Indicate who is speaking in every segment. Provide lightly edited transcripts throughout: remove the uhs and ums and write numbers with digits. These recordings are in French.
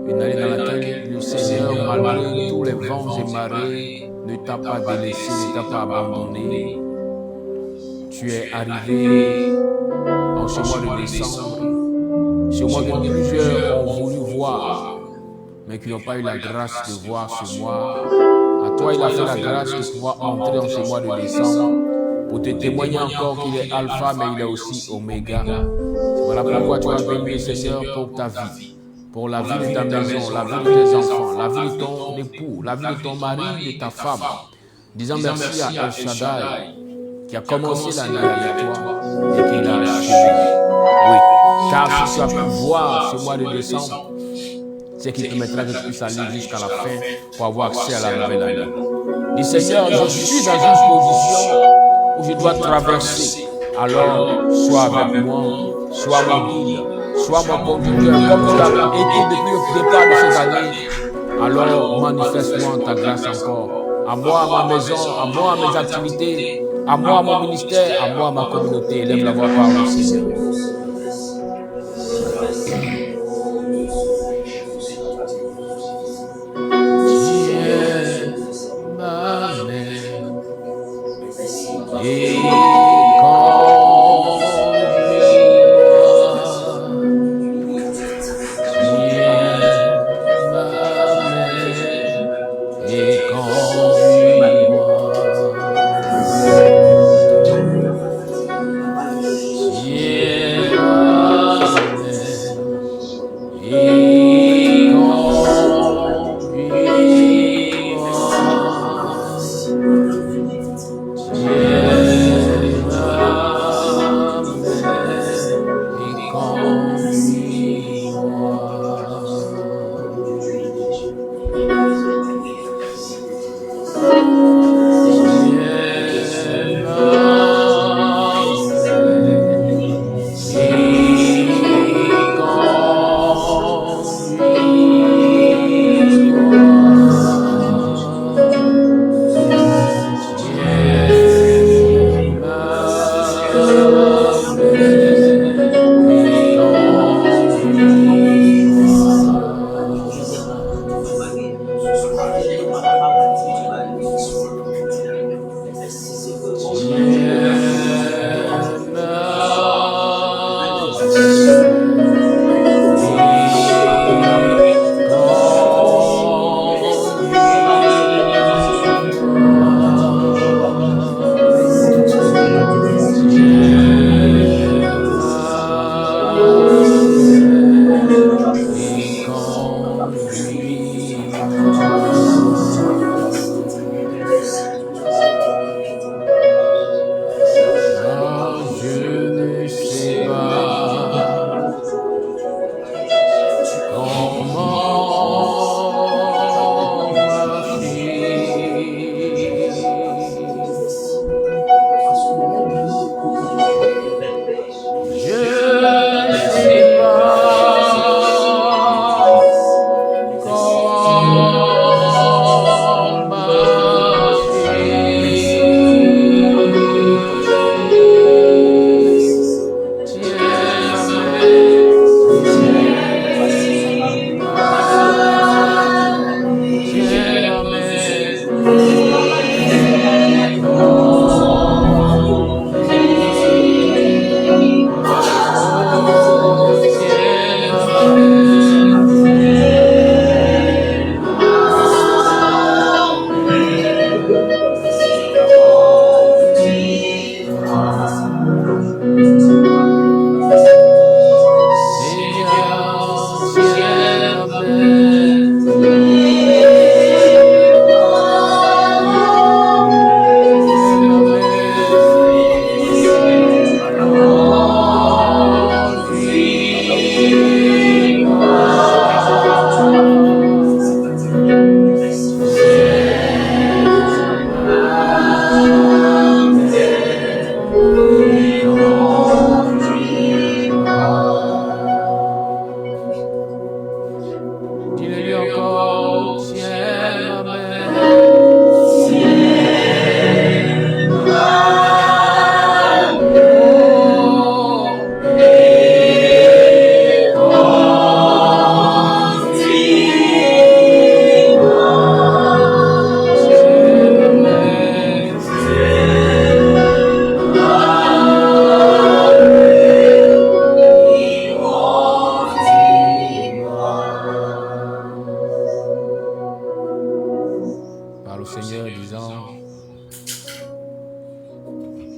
Speaker 1: Une année dans laquelle le Seigneur, malgré tous les vents et marées, ne t'a pas délaissé, ne t'a pas abandonné. Tu es arrivé en ce mois de décembre, ce mois que plusieurs ont voulu voir, mais qui n'ont pas eu la grâce de voir ce mois. À toi, il a fait la grâce de pouvoir entrer en ce mois de décembre pour te témoigner encore qu'il est alpha, mais il est aussi oméga. C'est Voilà pourquoi tu as béni, Seigneur, pour ta vie, pour la vie de ta maison, la vie de tes enfants, la vie de ton époux, la vie de ton mari, de ta femme. Disons merci à El Shaddai qui a commencé l'année avec toi et qui l'a achevé. Oui, car si tu as pu voir ce mois de décembre, c'est qui permettra que tu puisses aller jusqu'à la fin pour avoir accès à la nouvelle année. Dis Seigneur, je suis dans une position où je dois traverser. Alors, sois avec moi, sois mon guide, sois mon conducteur, comme tu l'as été depuis le départ de cette année. Alors, manifeste-moi ta grâce encore. À moi, à ma maison, à moi, à mes activités, à moi, à mon ministère, à moi, à ma communauté. Élève la voix par le Seigneur. Et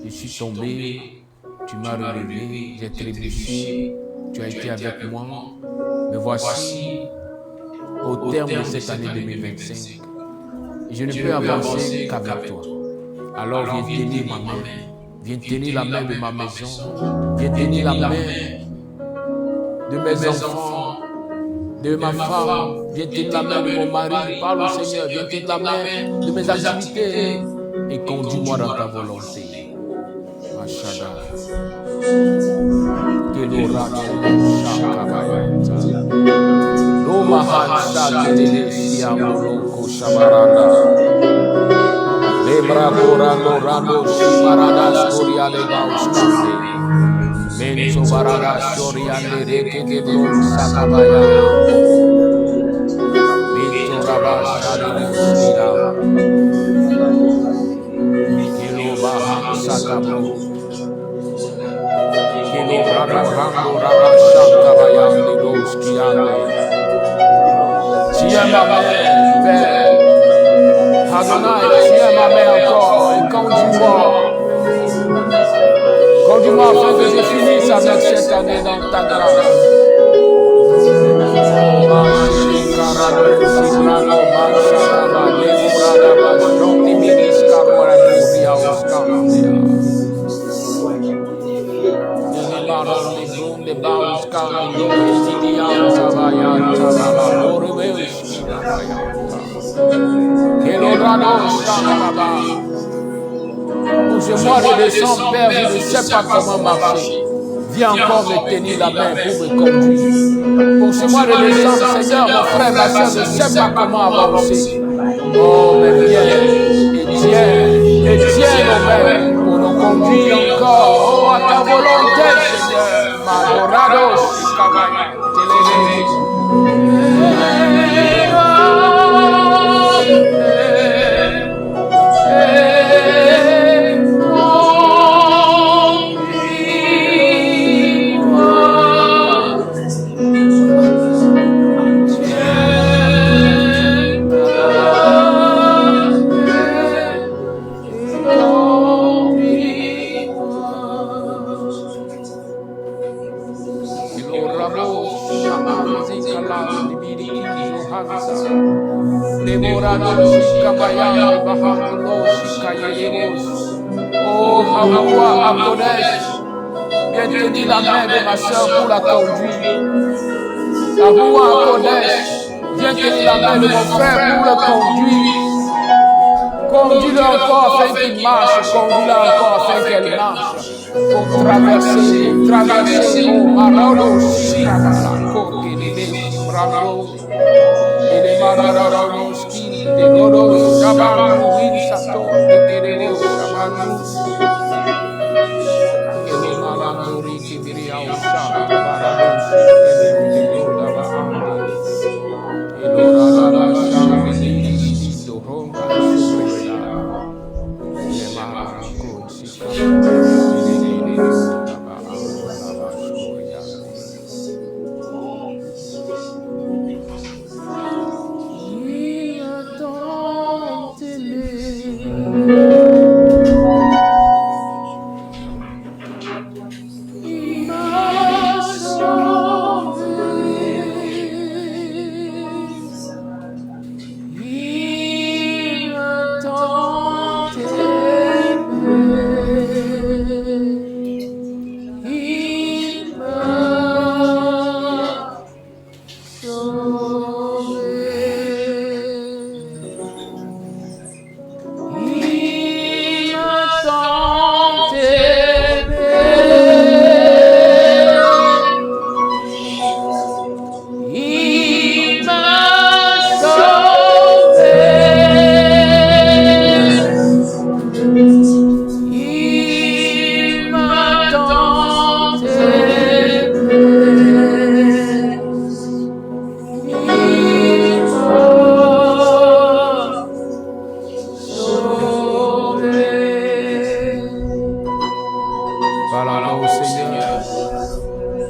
Speaker 1: Je suis tombé, tu m'as relevé, j'ai trébuché, Tu as été avec moi. Me voici au terme de cette année 2025. Et je ne peux avancer qu'avec toi. Alors viens tenir ma main. Viens tenir la main de ma maison. Viens tenir la main de mes enfants, de ma femme. Viens tenir la main de mon mari. Parle au Seigneur. Viens tenir la main de mes activités. Et conduis-moi dans ta volonté. Machada. Tiens ma main, Père. Adonai, tiens ma main encore et conduis-moi. Conduis-moi afin que je finisse avec cette année dans ta grâce. Pousse-moi de descendre, Père, je ne sais pas comment marcher. Viens encore me tenir la main pour me conduire. Pousse-moi de descendre, Seigneur, mon frère, ma soeur, je ne sais pas comment avancer. Oh, mais viens, et tiens nos mains pour nous conduire encore. Oh, à ta volonté, Seigneur. Madorados, Kabaya, Oh, Hawa Akodesh, viens tenir la main de ma soeur pour la conduire. Hawa Akodesh, viens tenir la main de mon frère pour le conduire. Conduis-le encore afin qu'il marche, conduis-la encore afin qu'elle marche. Pour traverser, oh, Marado, Shikabala, Kokinide, Bravo. Et les Maradaros qui de Godo, Shabaru, Winsato, et Kereo, Shabaru. Et les Maradori qui viria au Shabaru, et le Dava Ande. Et le Radaba Shabaru, et le Ronga, et les Marako,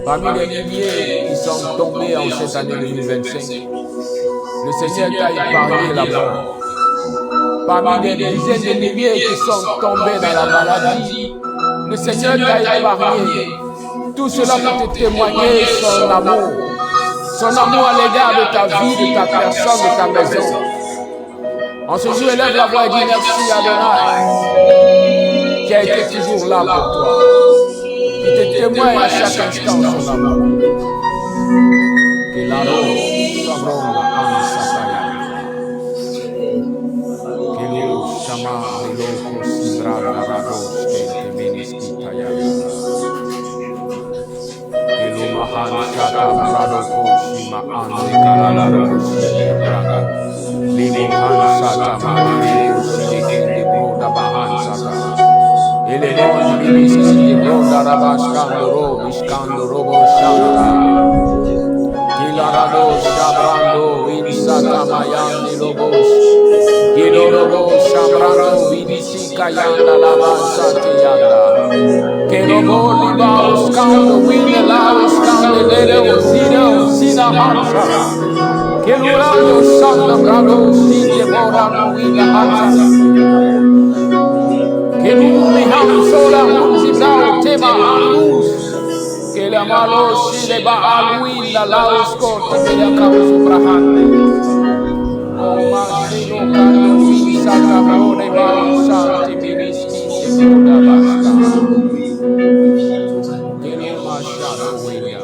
Speaker 1: Parmi les milliers qui sont tombés en cette année 2025, le Seigneur t'a épargné la mort. Parmi les dizaines de milliers qui sont tombés dans la maladie, le Seigneur t'a épargné. tout cela pour te témoigner son amour à l'égard de ta vie, de ta personne, de ta maison. En ce jour, élève la voix et dis merci à Adonai, qui a été toujours là pour toi, qui te témoigne à chaque instant son amour. Que la rose s'abronde en sataya. Que l'eau chama de l'eau considra la rados que te meniskitaya. Que l'eau mahan chata brado koshima ande kalala rosi brado. Limo han sata mani koshi de broda bahan sata. Ele non meniski de broda rabashkando robo shanta. Kilarado shabrando winsata mayandi lobos. Kilorobo shabrando winisika yanda lavansati yanda. Kerobo libaos kando winelaos kando lele sina hansa. Kelurado sanda brado sinde morano wina hansa. Kelumi hansola hunzibrao tema anus. Que la malo si le va a lui la laos corta que la causa brahande. O masino cando visa cabrone santi ministri se broda basta. Que le machado huella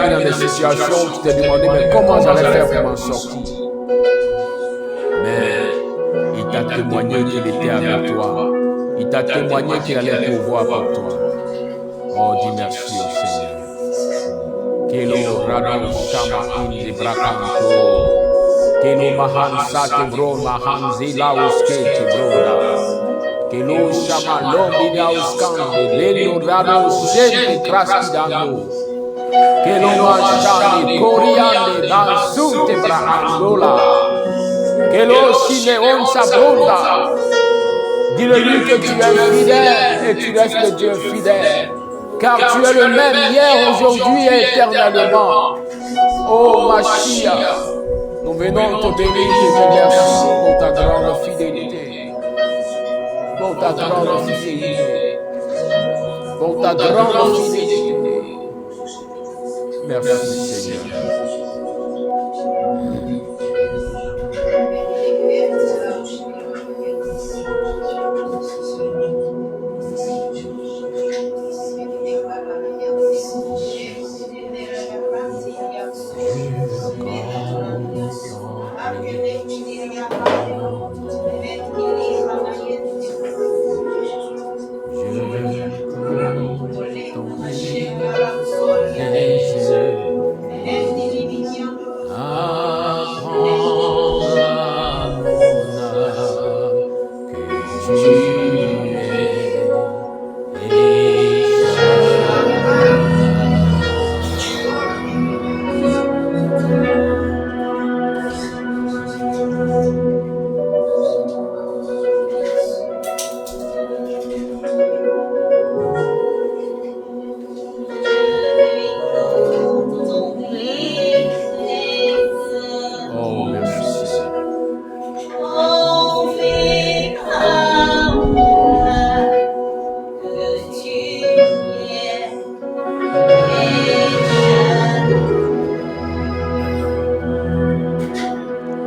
Speaker 1: dans des situations où tu t'es demandé mais comment j'allais faire pour m'en sortir. Mais il t'a témoigné qu'il était avec toi. Il t'a témoigné qu'il allait pouvoir pour toi. Oh, dis merci au Seigneur. Que Kelo Rado Shama Inzi Brakanto. Kelo Mahan Sate Bro Mahan Zilaus Keti Broda. Kelo Shama Lombi Auskande. Lelio Rado Shente Kraskidando. Kelo Machani Koriande Nansute Brahandola. Kelo Shine Onsa Bronda. Dis-le-lui que tu es fidèle et tu restes Dieu fidèle. Car tu es le même hier, aujourd'hui et éternellement. Oh Mashiach, nous venons te bénir et te remercier pour ta grande fidélité. Pour ta grande fidélité. Pour ta grande fidélité. Merci Seigneur.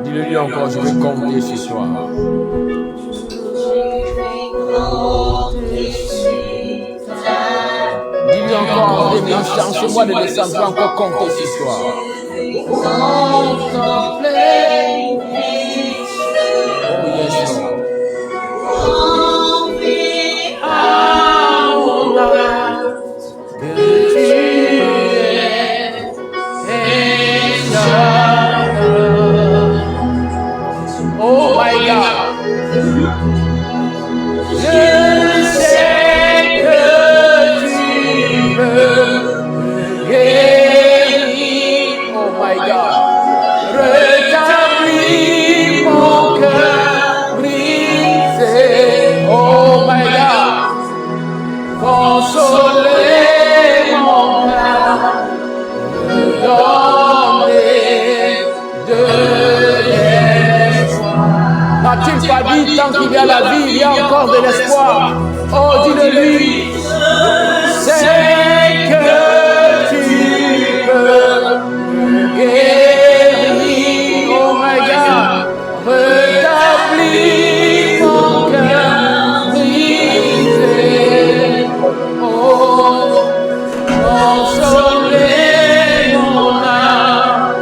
Speaker 1: Dis-le-lui encore, je vais compter sur toi. Dis-lui encore, chance-moi de descendre encore compter sur toi. Oh yes, Lord. Oh my God. Je sais que tu veux guérir. Oh my God. Rétablis mon cœur brisé. Oh my God. Consoler mon cœur. Donner de n'a-t-il pas dit, tant qu'il y a la vie, il y a encore de l'espoir? Oh, dis-le-lui, c'est que tu peux guérir, oh my God, rétablis mon cœur brisé, oh, consoler mon âme,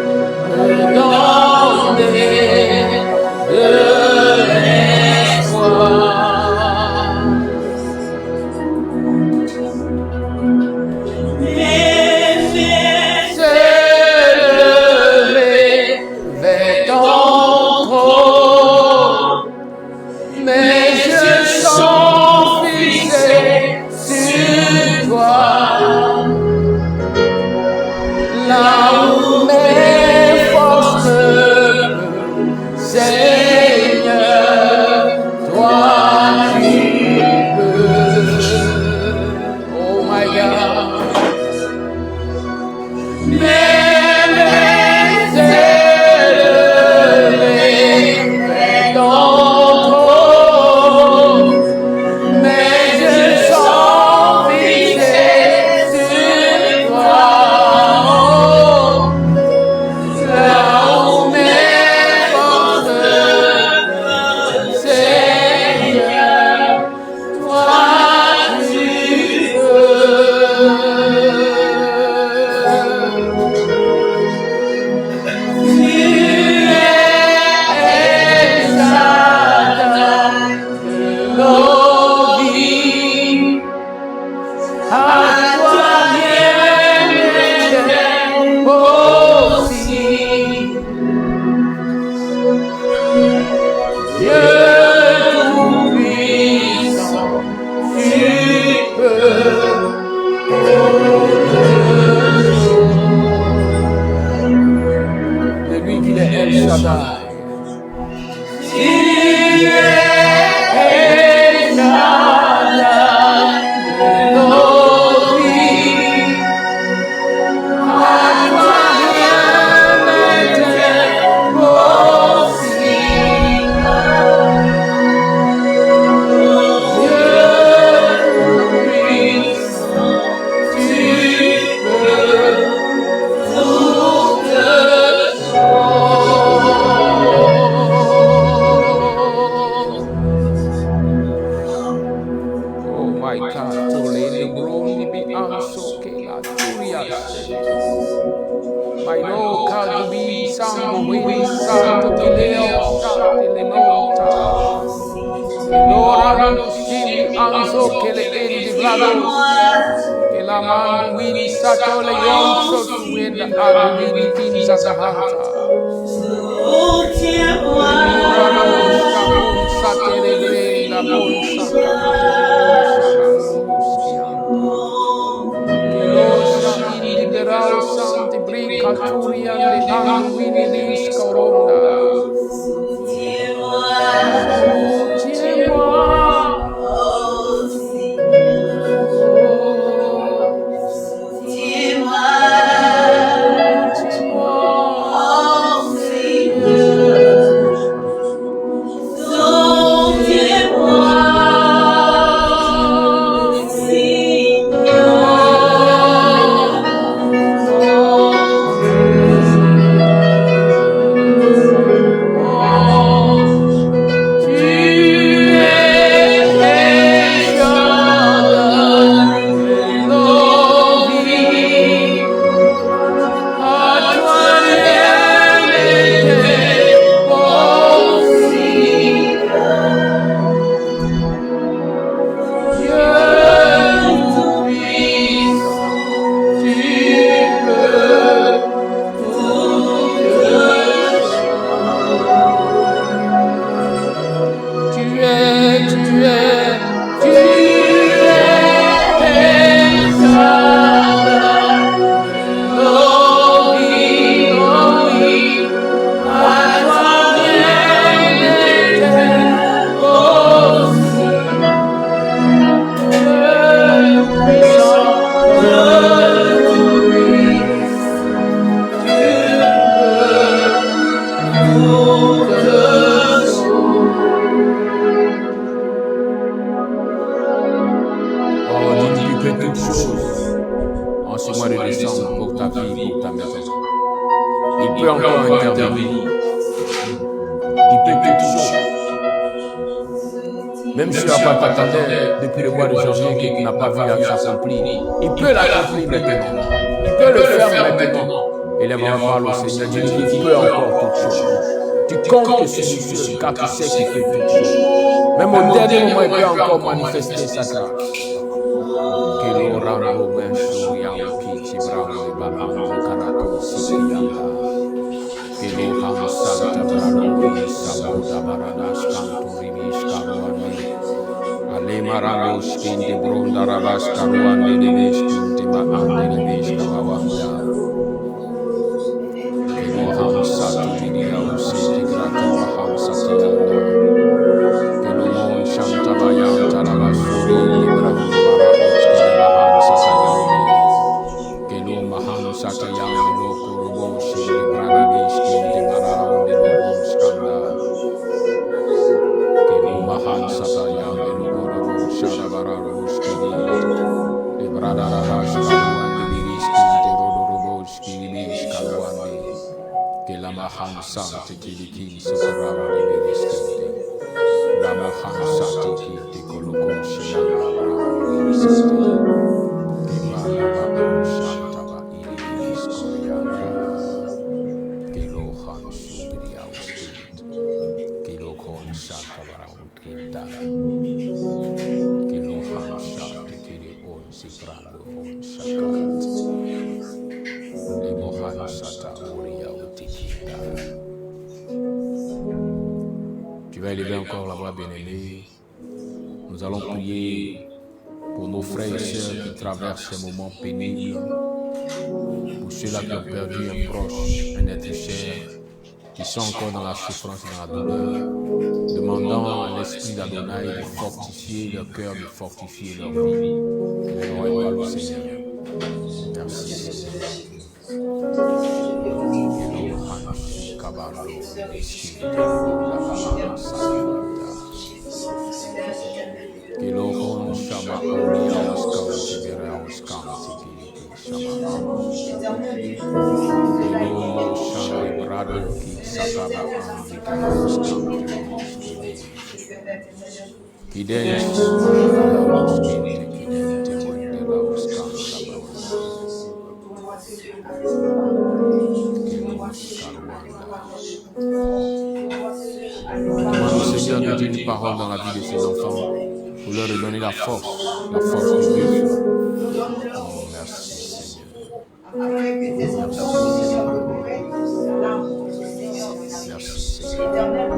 Speaker 1: me donner de l'espoir. Dieu tout-puissant, tu peux c'est lui qui est El Shaddai. Tu es El Shaddai de nos vies. À toi rien n'est impossible. Dieu tout-puissant, tu peux toutes choses. Oh my God, to lay the glory be also my Lord, God be sound winning sound to Leo sound le monta. Lord, I don't see also che le endi vlados. Che la man win sato le yonso to win the win kings at the hunter. La Calturia de Anguinis Coronda. Même si tu n'as pas t'attendais depuis le mois de janvier qu'il n'a pas vu s'accomplir, il peut l'accomplir maintenant. Il peut le faire maintenant. Et là, on va parler au Seigneur. Dieu dit qu'il peut encore toutes choses. Tu comptes sur Dieu car tu sais qu'il fait toutes choses. Même au dernier moment, il peut encore manifester sa grâce. Maranos kinde bronda rabas karuande de veskinte ma ande de veskawanda. Keloham satu video siti grata maham satianda. Kelomon shanta bayam tarabasuri ibrahim barabos kele maham satayande. Kelom maham satayande loko robos kele brade veskinte mararonde robos kanda. Kelom maham satayande loko Sharabaros kini, Ebradaras kaluandi biriskinte rodorobos kinibish kaluandi, Kelamahan santi kilikin separawali biriskinte, Lamahan santi kiti kolokon shinalabrao biriskinte, Kemalababon shantaba iribiris koryanda, Kelohan subriauskint, Kelokon shantabarao kinta. Tu Tu vas élever encore la voix, bien-aimée. Nous allons prier pour nos frères et sœurs qui traversent ces moments pénibles, pour ceux-là qui ont perdu un proche, un être cher, qui sont encore dans la souffrance et dans la douleur, demandant à l'Esprit d'Adonai de fortifier leur cœur, de fortifier leur vie. Gloire au Seigneur. Merci Seigneur. Demande au Seigneur de dire une parole dans la vie de ses enfants pour leur redonner la force de Dieu. Oh, merci Seigneur. Merci Seigneur.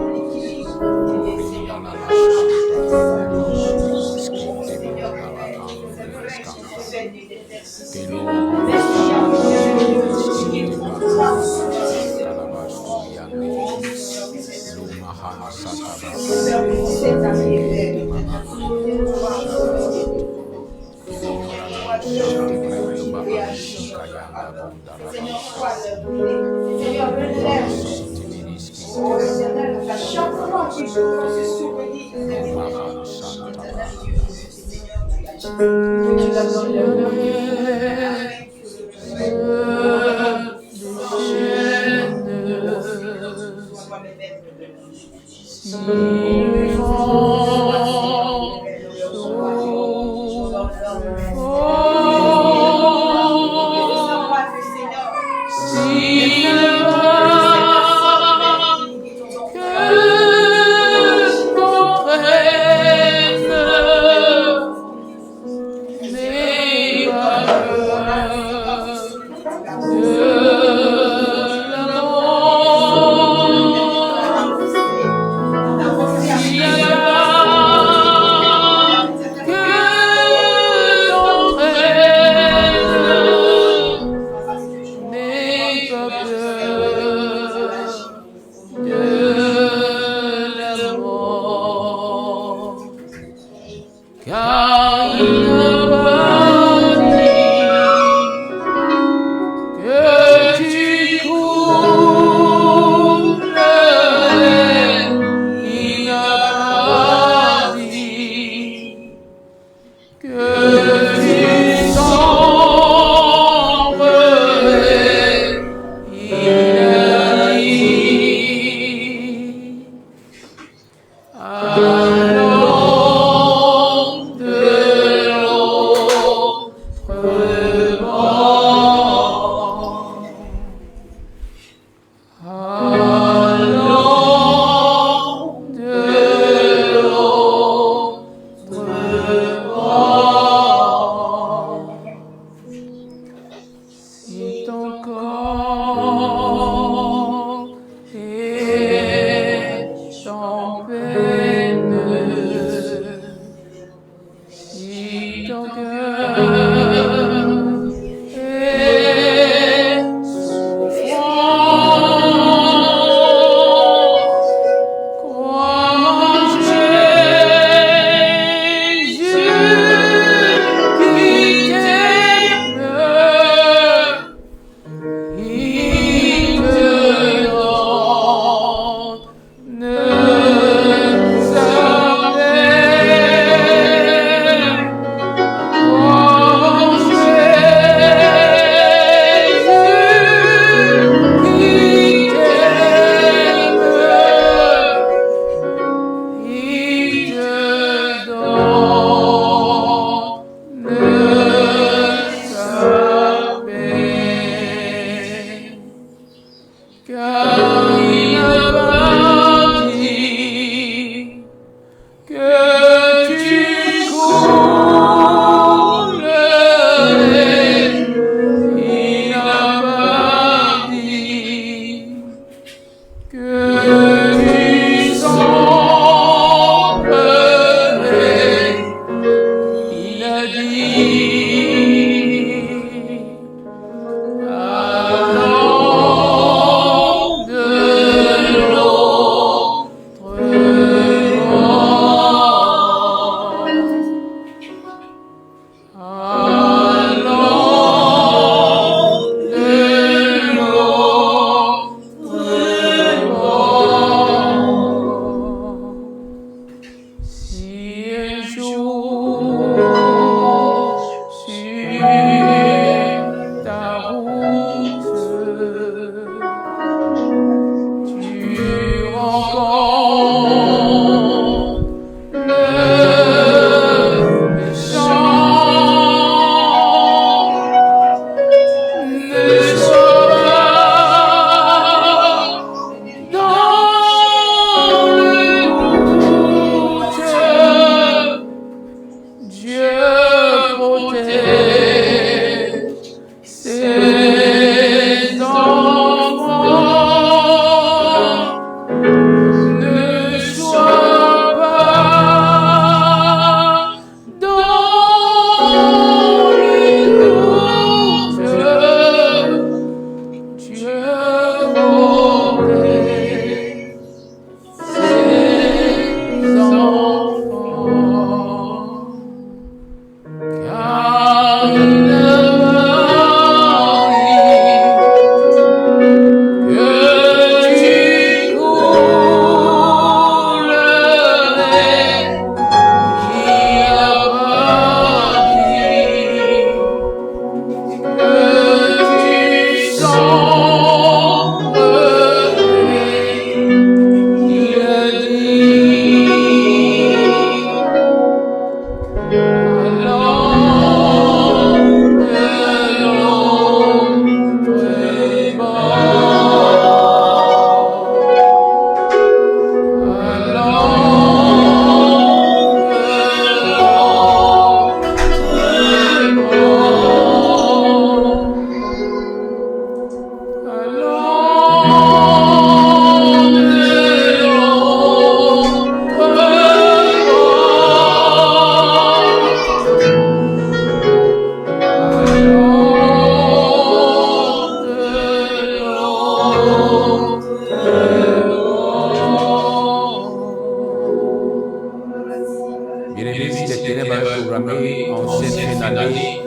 Speaker 1: Bien-aimé, si les ténèbres avaient programmé en cette fin d'année,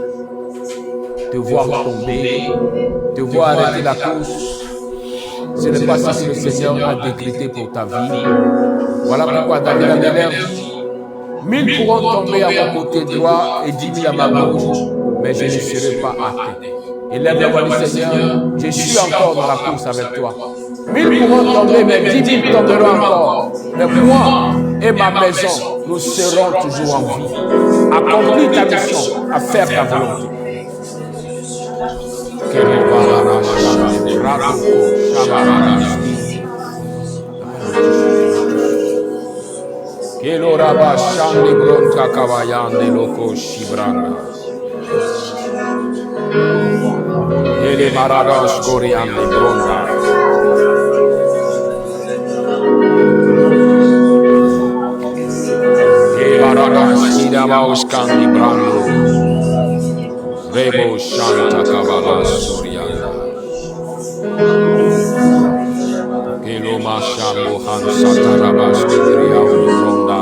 Speaker 1: te voir tomber, te voir arrêter la course, ce n'est pas ce que le Seigneur a décrété pour ta vie. Voilà pourquoi David a l'air dit, 1000 pourront tomber à mon côté droit et 10 000 à ma gauche, mais je ne serai pas atteint. Et lève la voix du Seigneur, je suis encore dans la course avec toi. 1000 pourront tomber, mais 10 000 tomberont encore. Mais moi et ma maison, nous serons toujours en vie. Accomplis ta mission, à faire ta volonté. Keloraba shande bronta kabayande loko shibranda. Ele marados koriande bronda. Ke maradas idama uskandi brando. Rebo shanta kabala sorianda. Kelo mashambo hansa tarabas kiriya bronda.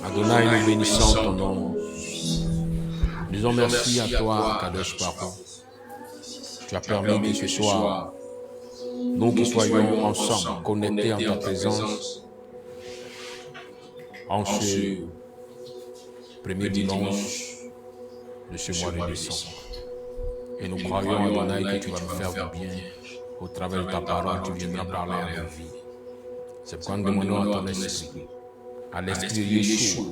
Speaker 1: Adonai, nous bénissons ton nom. Nous disons merci à toi, Kadosh Papa. Tu as permis que ce soit nous qui soyons ensemble, connectés en ta présence, en ce premier dimanche de ce mois de décembre. Et nous croyons, Adonai, que tu vas nous faire du bien. Au travers de ta parole, tu viendras parler à nos vies. C'est pourquoi nous demandons à ton esprit, à l'esprit de Yeshua,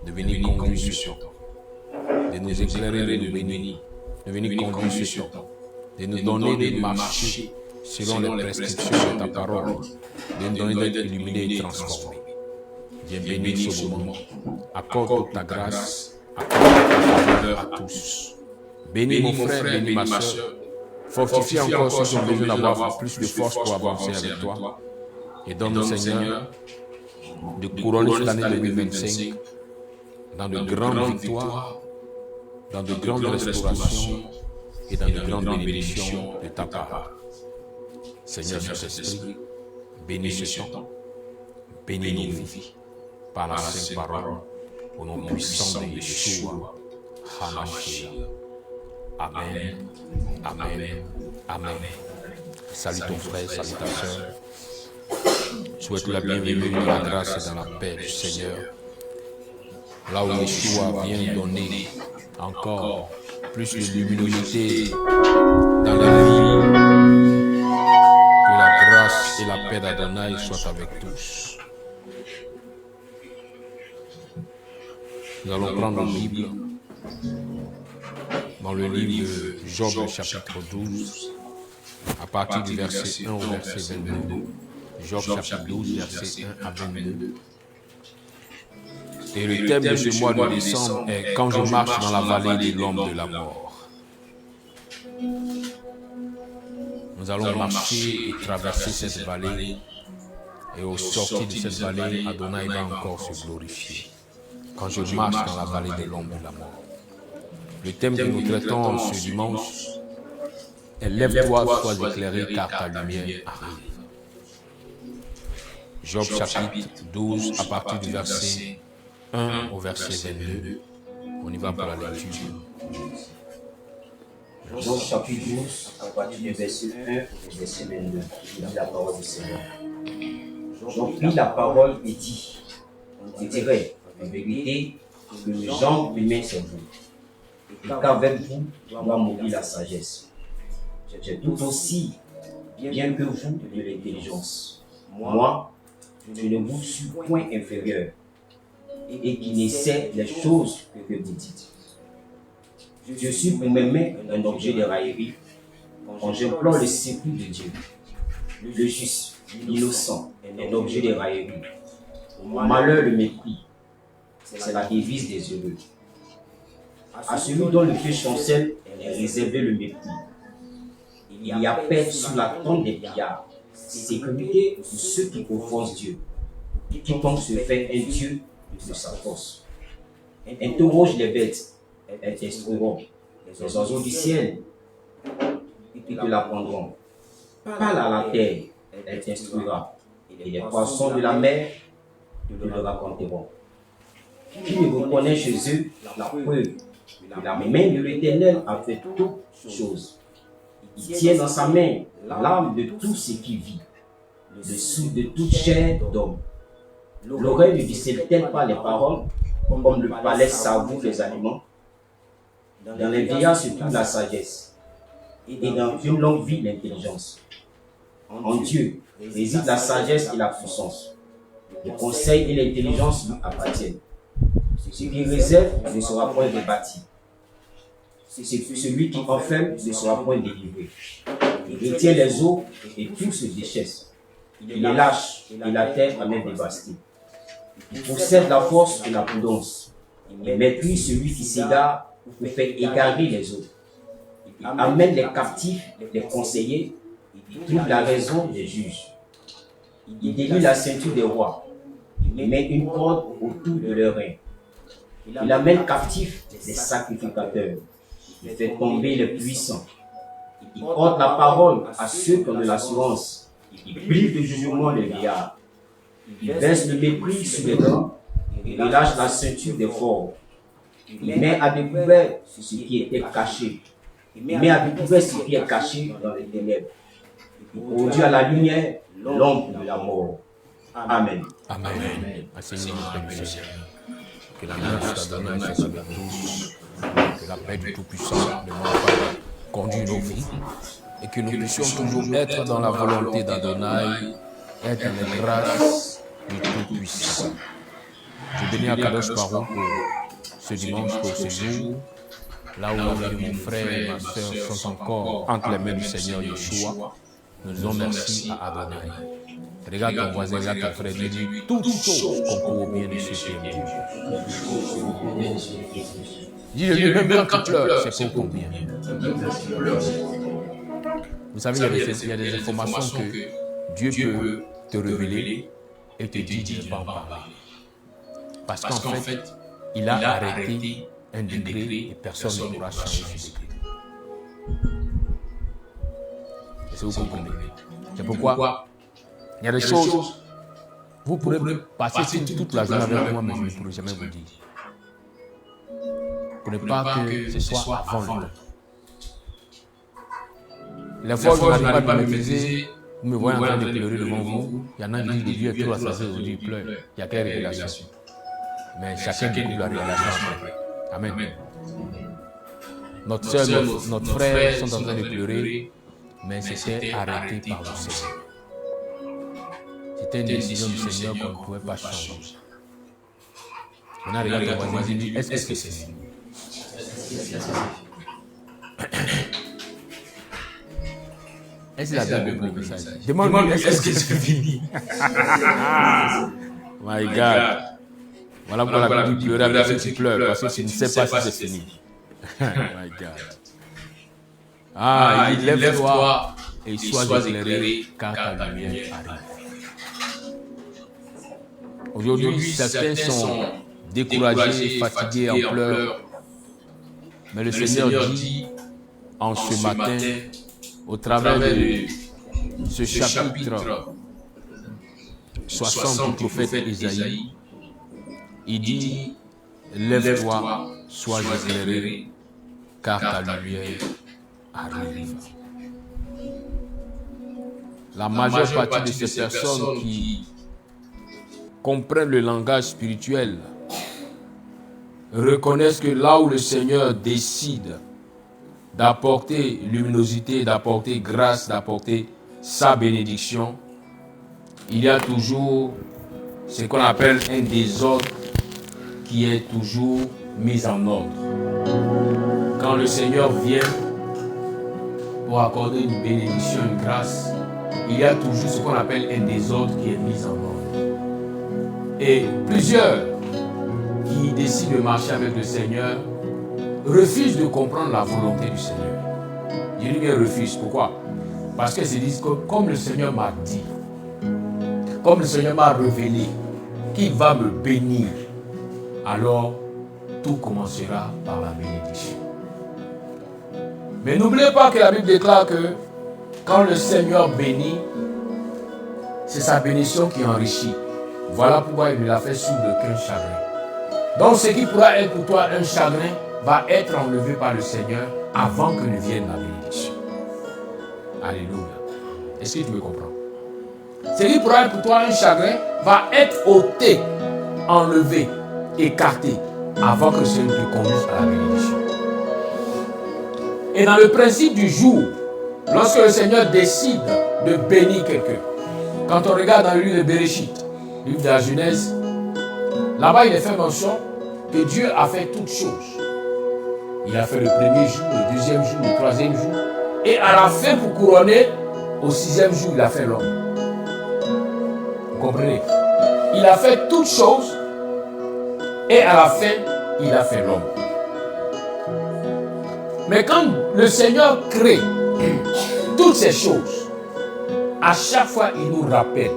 Speaker 1: de venir conduire ce temps, de nous éclairer, de nous bénir, de venir conduire ce temps, de nous donner de marcher selon les prescriptions de ta parole, de nous donner d'être illuminés et transformés. Viens bénir ce moment. Accorde toute ta grâce, accorde ta faveur à tous. Bénis mon frère, bénis ma soeur. Fortifie encore ceux qui ont besoin d'avoir plus de force pour avancer avec toi. Et donne-nous, Seigneur, de couronner cette année 2025 dans de grandes victoires, dans de grandes restaurations et dans de grandes bénédictions de ta part. Seigneur, Saint-Esprit, bénis ce temps, bénis nos vies par la sainte parole, au nom puissant de Yeshua, HaMashiach. Amen, amen, amen. Salut ton frère, salut ta soeur. Souhaite la bienvenue dans la grâce et dans la paix du Seigneur. Là où Yeshua vient donner encore plus de luminosité dans la vie. Que la grâce et la paix d'Adonai soient avec tous. Nous allons prendre la Bible dans le livre de Job, chapitre 12, à partir du verset 1 au verset 22. Job, chapitre 12, verset 1 à 22. Et le thème de ce mois de décembre est « Quand je marche dans la vallée de l'ombre de la mort ». Nous allons marcher et traverser cette vallée. Et au sortir de cette vallée, Adonai va encore se glorifier. Quand je marche dans la vallée de l'ombre de la mort. Le thème que nous traitons ce dimanche est « Lève-toi, sois éclairé, car ta lumière arrive ». Job chapitre 12, à partir du verset 1 au verset 22. On y va pour la lecture.
Speaker 2: Job chapitre 12, à partir du verset 1 au verset 22. Il dit la parole du Seigneur. Job prit la parole et dit, on dirait en vérité que les gens humains c'est vous, et qu'avec vous doit mourir la sagesse. J'ai tout aussi bien que vous de l'intelligence. Moi, je ne vous suis point inférieur, et qui ne sais les choses que vous dites. Je suis pour mes mains un objet de raillerie, quand j'implore le secours de Dieu. Le juste, l'innocent, un objet de raillerie. Au malheur, le mépris, c'est la devise des heureux. À celui dont le feu chancelle est réservé le mépris, Il y a paix sous la tente des pillards, sécurité pour ceux qui offensent Dieu. Quiconque se fait un Dieu de sa force. Interroge les bêtes, elles t'instruiront. Les oiseaux du ciel, ils te l'apprendront. Parle à la terre, elle t'instruira. Et les poissons de la mer te le raconteront. Qui reconnaît chez eux la preuve que la main de l'Éternel a fait toutes choses. Il tient dans sa main l'âme de tout ce qui vit, le souffle de toute chair d'homme. L'oreille ne discerne-t-elle pas les paroles, comme le palais savoure les aliments? Dans les vieillards se trouve la sagesse, et dans une longue vie l'intelligence. En Dieu réside la sagesse et la puissance. Le conseil et l'intelligence lui appartiennent. Ce qui réserve ne sera point débattu. Celui qui enferme ne sera point délivré. Il retient les eaux et tout se déchaisse. Il les lâche et la terre en est dévastée. Il possède la force et la prudence. Il maîtrise celui qui s'égare ou fait égarer les autres. Il amène les captifs, les conseillers, il trouve la raison des juges. Il délie la ceinture des rois. Il met une corde autour de leur rein. Il amène captifs les sacrificateurs. Il fait tomber les puissants. Il ôte la parole à ceux qui ont de l'assurance. Il prive de jugement les vieillards. Il verse le mépris sur les grands. Il relâche la ceinture des forts. Il met à découvert ce qui était caché. Il met à découvert ce qui est caché dans les ténèbres. Il produit à la lumière l'ombre de la mort. Amen.
Speaker 1: Amen. Seigneur notre Père du ciel, que la grâce d'Adonai soit avec tous, que la paix du Tout-Puissant de notre Père conduise nos vies, et que nous puissions toujours être dans la volonté d'Adonai, être dans les grâces du Tout-Puissant. Je bénis Akadosh Paro pour ce dimanche, pour ce jour, là où mon frère et ma soeur sont encore entre les mains du Seigneur Yeshua. Nous disons merci à Adonai. Regarde ton voisin, regarde ton frère, dis toutes choses concourent au bien de ceux qui aiment Dieu. Dis-le même quand tu pleures, c'est pour ton bien. Vous savez, il y a des informations que Dieu peut te révéler et te dire de ne pas en parler. Parce qu'en fait, il a arrêté un degré et personne ne pourra changer ce degré. Est-ce que vous comprenez? C'est pourquoi il y a des choses, vous pourrez passer toute la journée avec moi, mais je ne pourrai jamais vous dire. Pour ne pas que ce soit avant le temps. Les fois où je n'arrive pas à me maîtriser, vous me voyez en train de pleurer devant vous, il y en a qui disent que Dieu est trop assassin aujourd'hui, il pleure. Il n'y a quelle révélation. Mais chacun découvre la révélation après. Amen. Notre soeur, notre frère sont en train de pleurer, mais c'était arrêté par le Seigneur. C'était une décision du Seigneur qu'on ne pouvait pas changer. Maintenant, regarde ton voisin et dis, est-ce que c'est fini? Est-ce qu'il a bien compris le message? Demande-moi, est-ce que c'est fini? My God. Voilà pourquoi la Bible dit pleurer avec ceux qui pleurent, parce que tu ne sais pas si c'est fini. My God. Ah, il dit, lève-toi et sois éclairé, car ta lumière arrive. Aujourd'hui, certains sont découragés, fatigués, en pleurs. Mais le Seigneur dit, en ce matin, au travers de ce chapitre 60 du prophète Isaïe, il dit, lève-toi, sois éclairé, car ta lumière arrive. La majeure partie de ces personnes qui comprennent le langage spirituel reconnaissent que là où le Seigneur décide d'apporter luminosité, d'apporter grâce, d'apporter sa bénédiction, il y a toujours ce qu'on appelle un désordre qui est toujours mis en ordre. Quand le Seigneur vient pour accorder une bénédiction, une grâce, il y a toujours ce qu'on appelle un désordre qui est mis en ordre. Et plusieurs qui décident de marcher avec le Seigneur refusent de comprendre la volonté du Seigneur. Je dis bien refuse. Pourquoi? Parce qu'ils se disent que comme le Seigneur m'a dit, comme le Seigneur m'a révélé qu'il va me bénir, alors tout commencera par la bénédiction. Mais n'oubliez pas que la Bible déclare que quand le Seigneur bénit, c'est sa bénédiction qui enrichit. Voilà pourquoi il ne l'a fait sous aucun chagrin. Donc ce qui pourra être pour toi un chagrin va être enlevé par le Seigneur avant que ne vienne la bénédiction. Alléluia. Est-ce que tu me comprends? Ce qui pourra être pour toi un chagrin va être ôté, enlevé, écarté avant que le Seigneur te conduise à la bénédiction. Et dans le principe du jour, lorsque le Seigneur décide de bénir quelqu'un, quand on regarde dans le livre de Bereshit, le livre de la Genèse, là-bas il est fait mention que Dieu a fait toutes choses. Il a fait le premier jour, le deuxième jour, le troisième jour, et à la fin pour couronner, au sixième jour, il a fait l'homme. Vous comprenez? Il a fait toutes choses, et à la fin, il a fait l'homme. Mais quand le Seigneur crée toutes ces choses, à chaque fois, il nous rappelle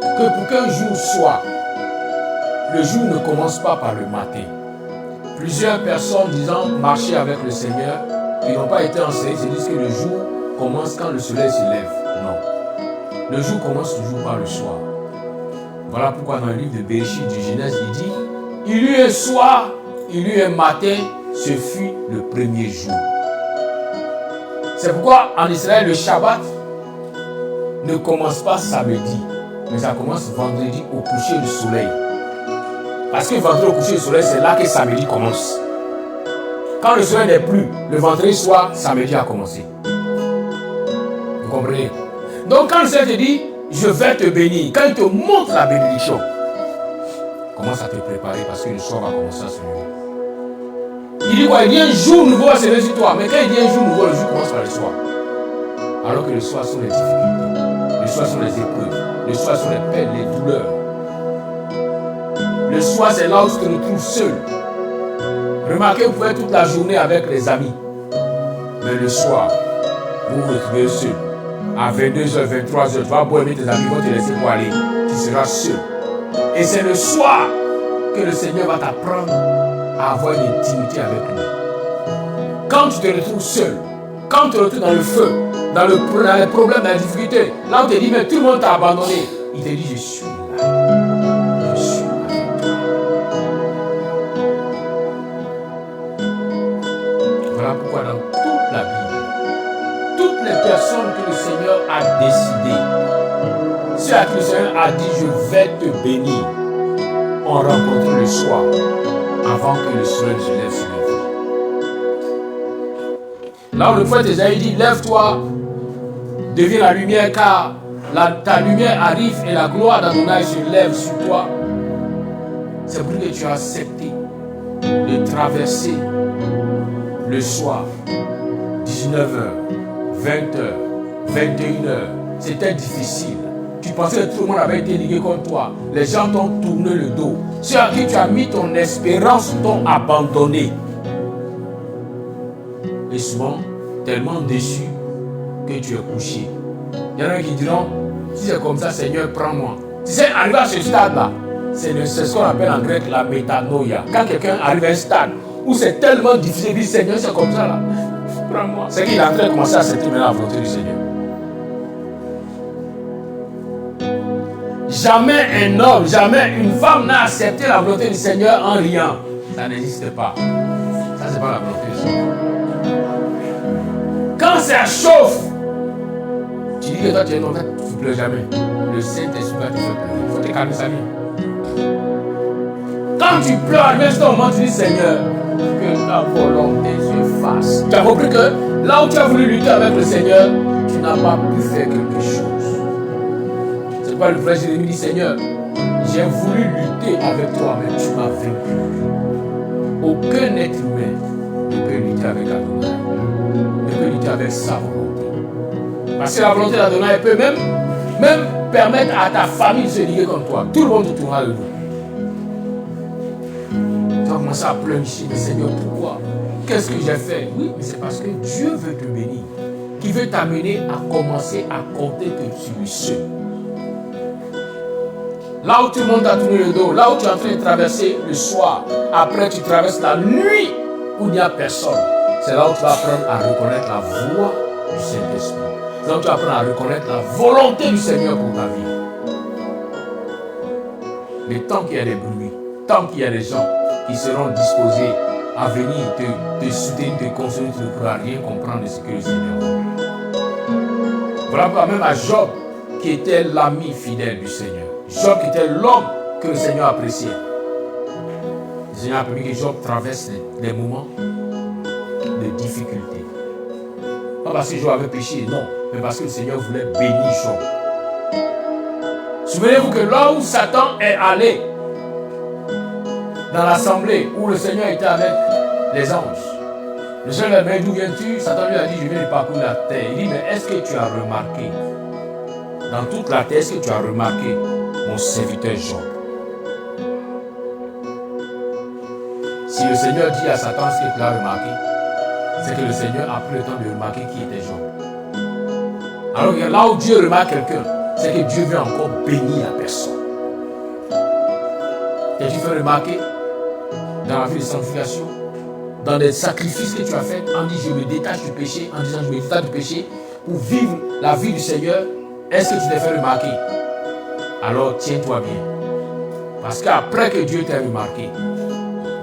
Speaker 1: que pour qu'un jour soit, le jour ne commence pas par le matin. Plusieurs personnes disant marcher avec le Seigneur, qui n'ont pas été enseignées, se disent que le jour commence quand le soleil se lève. Non. Le jour commence toujours par le soir. Voilà pourquoi dans le livre de Bereshit du Genèse, il dit, il y eut un soir, il y eut un matin, ce fut le premier jour. C'est pourquoi en Israël, le Shabbat ne commence pas samedi, mais ça commence vendredi au coucher du soleil. Parce que vendredi au coucher du soleil, c'est là que samedi commence. Quand le soleil n'est plus, le vendredi soir, samedi a commencé. Vous comprenez? Donc quand le Seigneur te dit, je vais te bénir, quand il te montre la bénédiction, commence à te préparer parce que le soir va commencer à se lever. Il dit quoi? Il dit un jour nouveau va se lever sur toi. Mais quand il dit un jour nouveau, le jour commence par le soir. Alors que le soir sont les difficultés, le soir sont les épreuves, le soir sont les peines, les douleurs. Le soir, c'est là où tu te retrouves seul. Remarquez, vous pouvez être toute la journée avec les amis. Mais le soir, vous vous retrouvez seul. À 22h, 23h, tu vas boire aimer tes amis, vont te laisser pour aller. Tu seras seul. Et c'est le soir que le Seigneur va t'apprendre à avoir une intimité avec lui. Quand tu te retrouves seul, quand tu te retrouves dans le feu, dans les problèmes, dans les difficultés, là on te dit, mais tout le monde t'a abandonné. Il te dit, je suis là. Je suis avec toi. Voilà pourquoi dans toute la Bible, toutes les personnes que le Seigneur a décidé, ceux à qui le Seigneur a dit, je vais te bénir, ont rencontré le soir avant que le soleil se lève sur les vies. Là où le prophète Ésaïe dit, lève-toi, deviens la lumière, car ta lumière arrive et la gloire d'Adonai se lève sur toi. C'est pour que tu as accepté de traverser le soir, 19h, 20h, 21h. C'était difficile. Tu pensais que tout le monde avait été ligué contre toi. Les gens t'ont tourné le dos. Ceux à qui tu as mis ton espérance t'ont abandonné. Et souvent, tellement déçu que tu es couché. Il y en a qui diront, si c'est comme ça, Seigneur, prends-moi. Si c'est arrivé à ce stade-là, c'est ce qu'on appelle en grec la métanoïa. Quand quelqu'un arrive à un stade où c'est tellement difficile de dire, Seigneur, c'est comme ça là, prends-moi. C'est qu'il est en train de commencer à accepter maintenant la volonté du Seigneur. Jamais un homme, jamais une femme n'a accepté la volonté du Seigneur en riant. Ça n'existe pas. Ça, c'est pas la volonté du Seigneur. Quand ça chauffe, tu dis que toi, tu es non, tu ne pleures jamais. Le Saint-Esprit va te faire pleurer. Il faut te calmer, Samy. Quand tu pleures, à l'instant moment, tu dis, Seigneur, que ta volonté se fasse. Tu as compris que là où tu as voulu lutter avec le Seigneur, tu n'as pas pu faire quelque chose. C'est pas le frère Jérémie dit, Seigneur, j'ai voulu lutter avec toi, mais tu m'as vaincu. Aucun être humain ne peut lutter avec Adonai, ne peut lutter avec sa volonté. Parce que la volonté d'Adonai peut même permettre à ta famille de se liguer comme toi. Tout le monde te tournera le dos. Tu vas commencer à pleurer, mais Seigneur, pourquoi? Qu'est-ce que j'ai fait? Oui, mais c'est parce que Dieu veut te bénir. qui veut t'amener à commencer à compter que tu es seul. Là où tout le monde a tourné le dos, là où tu es en train de traverser le soir, après tu traverses la nuit où il n'y a personne. C'est là où tu vas apprendre à reconnaître la voix du Saint-Esprit. C'est là où tu vas apprendre à reconnaître la volonté du Seigneur pour ta vie. Mais tant qu'il y a des bruits, tant qu'il y a des gens qui seront disposés à venir te soutenir, te consoler, tu ne pourras rien comprendre de ce que le Seigneur veut. Voilà pourquoi même à Job, qui était l'ami fidèle du Seigneur, Job qui était l'homme que le Seigneur appréciait. Le Seigneur a permis que Job traverse des moments de difficulté. Pas parce que Job avait péché, non, mais parce que le Seigneur voulait bénir Job. Souvenez-vous que là où Satan est allé, dans l'assemblée où le Seigneur était avec les anges, le Seigneur lui a dit, d'où viens-tu? Satan lui a dit, je viens de parcourir la terre. Il dit, mais est-ce que tu as remarqué, dans toute la terre, est-ce que tu as remarqué mon serviteur Job? Si le Seigneur dit à Satan ce que tu as remarqué, c'est que le Seigneur a pris le temps de remarquer qui était Job. Alors que là où Dieu remarque quelqu'un, c'est que Dieu veut encore bénir la personne. Et tu fais remarquer dans la vie de sanctification, dans des sacrifices que tu as faits, en disant je me détache du péché, en disant je me détache du péché pour vivre la vie du Seigneur, est-ce que tu t'es fait remarquer? Alors tiens-toi bien. Parce qu'après que Dieu t'ait remarqué,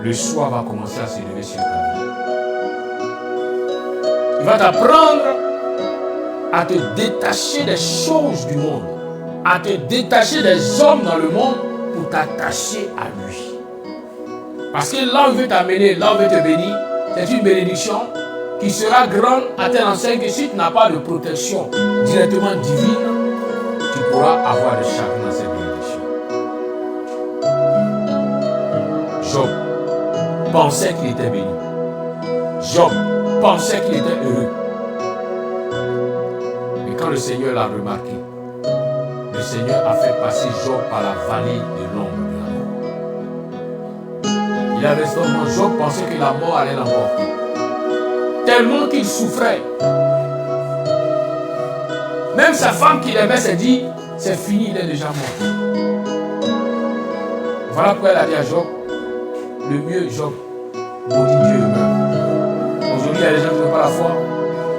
Speaker 1: le soir va commencer à se lever sur ta vie. Il va t'apprendre à te détacher des choses du monde, à te détacher des hommes dans le monde pour t'attacher à lui. Parce que là où il veut t'amener, là où il veut te bénir, c'est une bénédiction qui sera grande à telle enseigne que si tu n'as pas de protection directement divine, tu pourras avoir de chagrin dans cette bénédiction. Job pensait qu'il était béni. Job pensait qu'il était heureux. Mais quand le Seigneur l'a remarqué, le Seigneur a fait passer Job par la vallée de l'ombre de la mort. Il avait seulement Job pensait que la mort allait l'emporter. Tellement qu'il souffrait. Même sa femme qu'il aimait s'est dit, c'est fini, il est déjà mort. Voilà pourquoi elle a dit à Job, le mieux Job, maudit Dieu meurt. Aujourd'hui, il y a des gens qui n'ont pas la foi,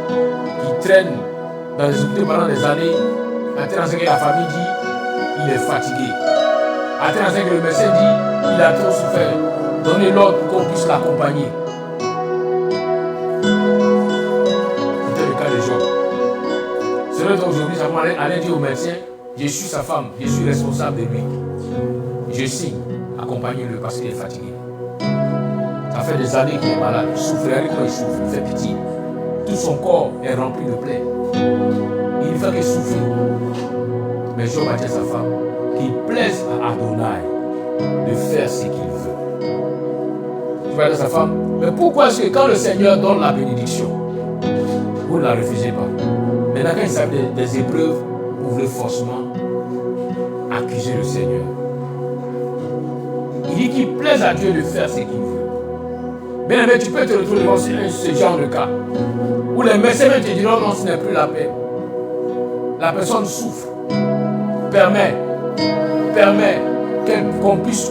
Speaker 1: qui traînent dans les hôpitaux pendant des années. Maintenant, c'est que la famille dit, il est fatigué. Maintenant, c'est que le médecin dit, il a trop souffert. Donnez l'ordre pour qu'on puisse l'accompagner. C'était le cas de Job. C'est vrai qu'aujourd'hui, ça allait dire au médecin, je suis sa femme, je suis responsable de lui. Je signe, accompagnez-le parce qu'il est fatigué. Ça fait des années qu'il est malade, il souffre, quand il souffre, il fait pitié. Tout son corps est rempli de plaies. Il ne fait que souffrir. Mais Job a dit à sa femme qu'il plaise à Adonai de faire ce qu'il veut. Tu vas dire à sa femme, mais pourquoi est-ce que quand le Seigneur donne la bénédiction, vous ne la refusez pas? Maintenant, quand il s'agit des épreuves, vous voulez forcément accuser le Seigneur. Il dit qu'il plaise à Dieu de faire ce qu'il veut. Bien aimé, tu peux te retrouver devant ce genre de cas où les médecins te diront non, ce n'est plus la paix. La personne souffre. Permet qu'on puisse,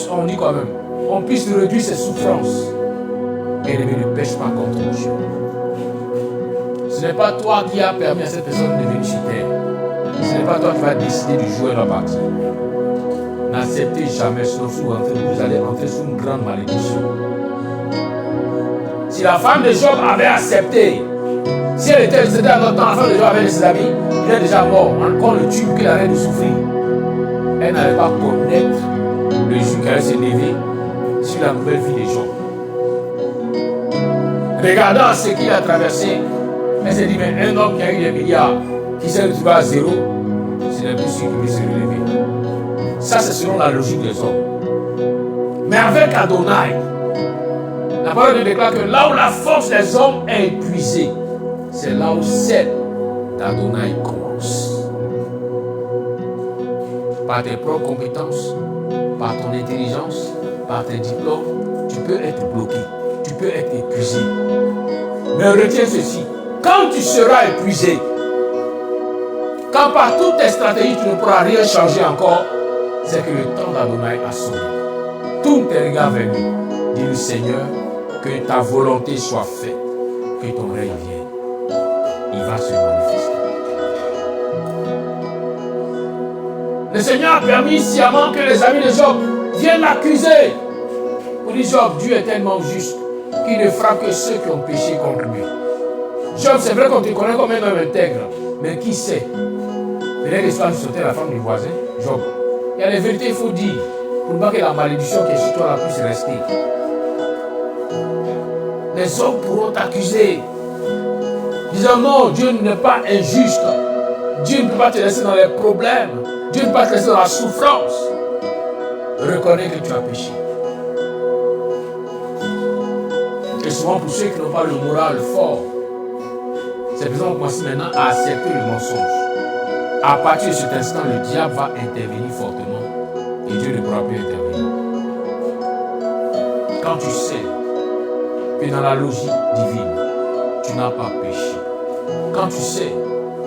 Speaker 1: on dit quand même, on puisse réduire ses souffrances. Et ne pêche pas contre Dieu. Ce n'est pas toi qui as permis à cette personne de venir sur terre. Ce n'est pas toi qui vas décider de jouer la partie. N'acceptez jamais, sinon vous allez entrer sous une grande malédiction. Si la femme de Job avait accepté, si elle était à notre temps, la femme de Job avait ses amis, il est déjà mort. Quand le tue, qu'il arrête de souffrir. Elle n'allait pas connaître le jour qu'elle allait se lever sur la nouvelle vie de Job. Regardant ce qu'il a traversé, elle s'est dit, mais un homme qui a eu des milliards, qui s'est retrouvé à zéro, ce n'est plus sûr qu'il puisse se relever. Ça, c'est selon la logique des hommes. Mais avec Adonai, la parole déclare que là où la force des hommes est épuisée, c'est là où celle d'Adonai commence. Par tes propres compétences, par ton intelligence, par tes diplômes, tu peux être bloqué, tu peux être épuisé. Mais retiens ceci, Quand tu seras épuisé, quand par toutes tes stratégies tu ne pourras rien changer encore, c'est que le temps d'Adonai a sonné. Tourne tes regards vers lui. Dis-lui, Seigneur, que ta volonté soit faite, que ton règne vienne. Il va se manifester. Le Seigneur a permis sciemment que les amis de Job viennent l'accuser. Pour dire, Job, Dieu est tellement juste qu'il ne frappe que ceux qui ont péché contre lui. Job, c'est vrai qu'on te connaît comme un homme intègre, mais qui sait? Peut-être que tu vas sauter la femme du voisin, Job. Il y a les vérités, il faut dire, pour pas que la malédiction qui est sur toi puisse rester. Les hommes pourront t'accuser, disant non, Dieu n'est pas injuste. Dieu ne peut pas te laisser dans les problèmes. Dieu ne peut pas te laisser dans la souffrance. Reconnais que tu as péché. Et souvent pour ceux qui n'ont pas le moral fort, c'est besoin de commencer maintenant à accepter le mensonge. À partir de cet instant, le diable va intervenir fortement et Dieu ne pourra plus intervenir. Quand tu sais que dans la logique divine, tu n'as pas péché. Quand tu sais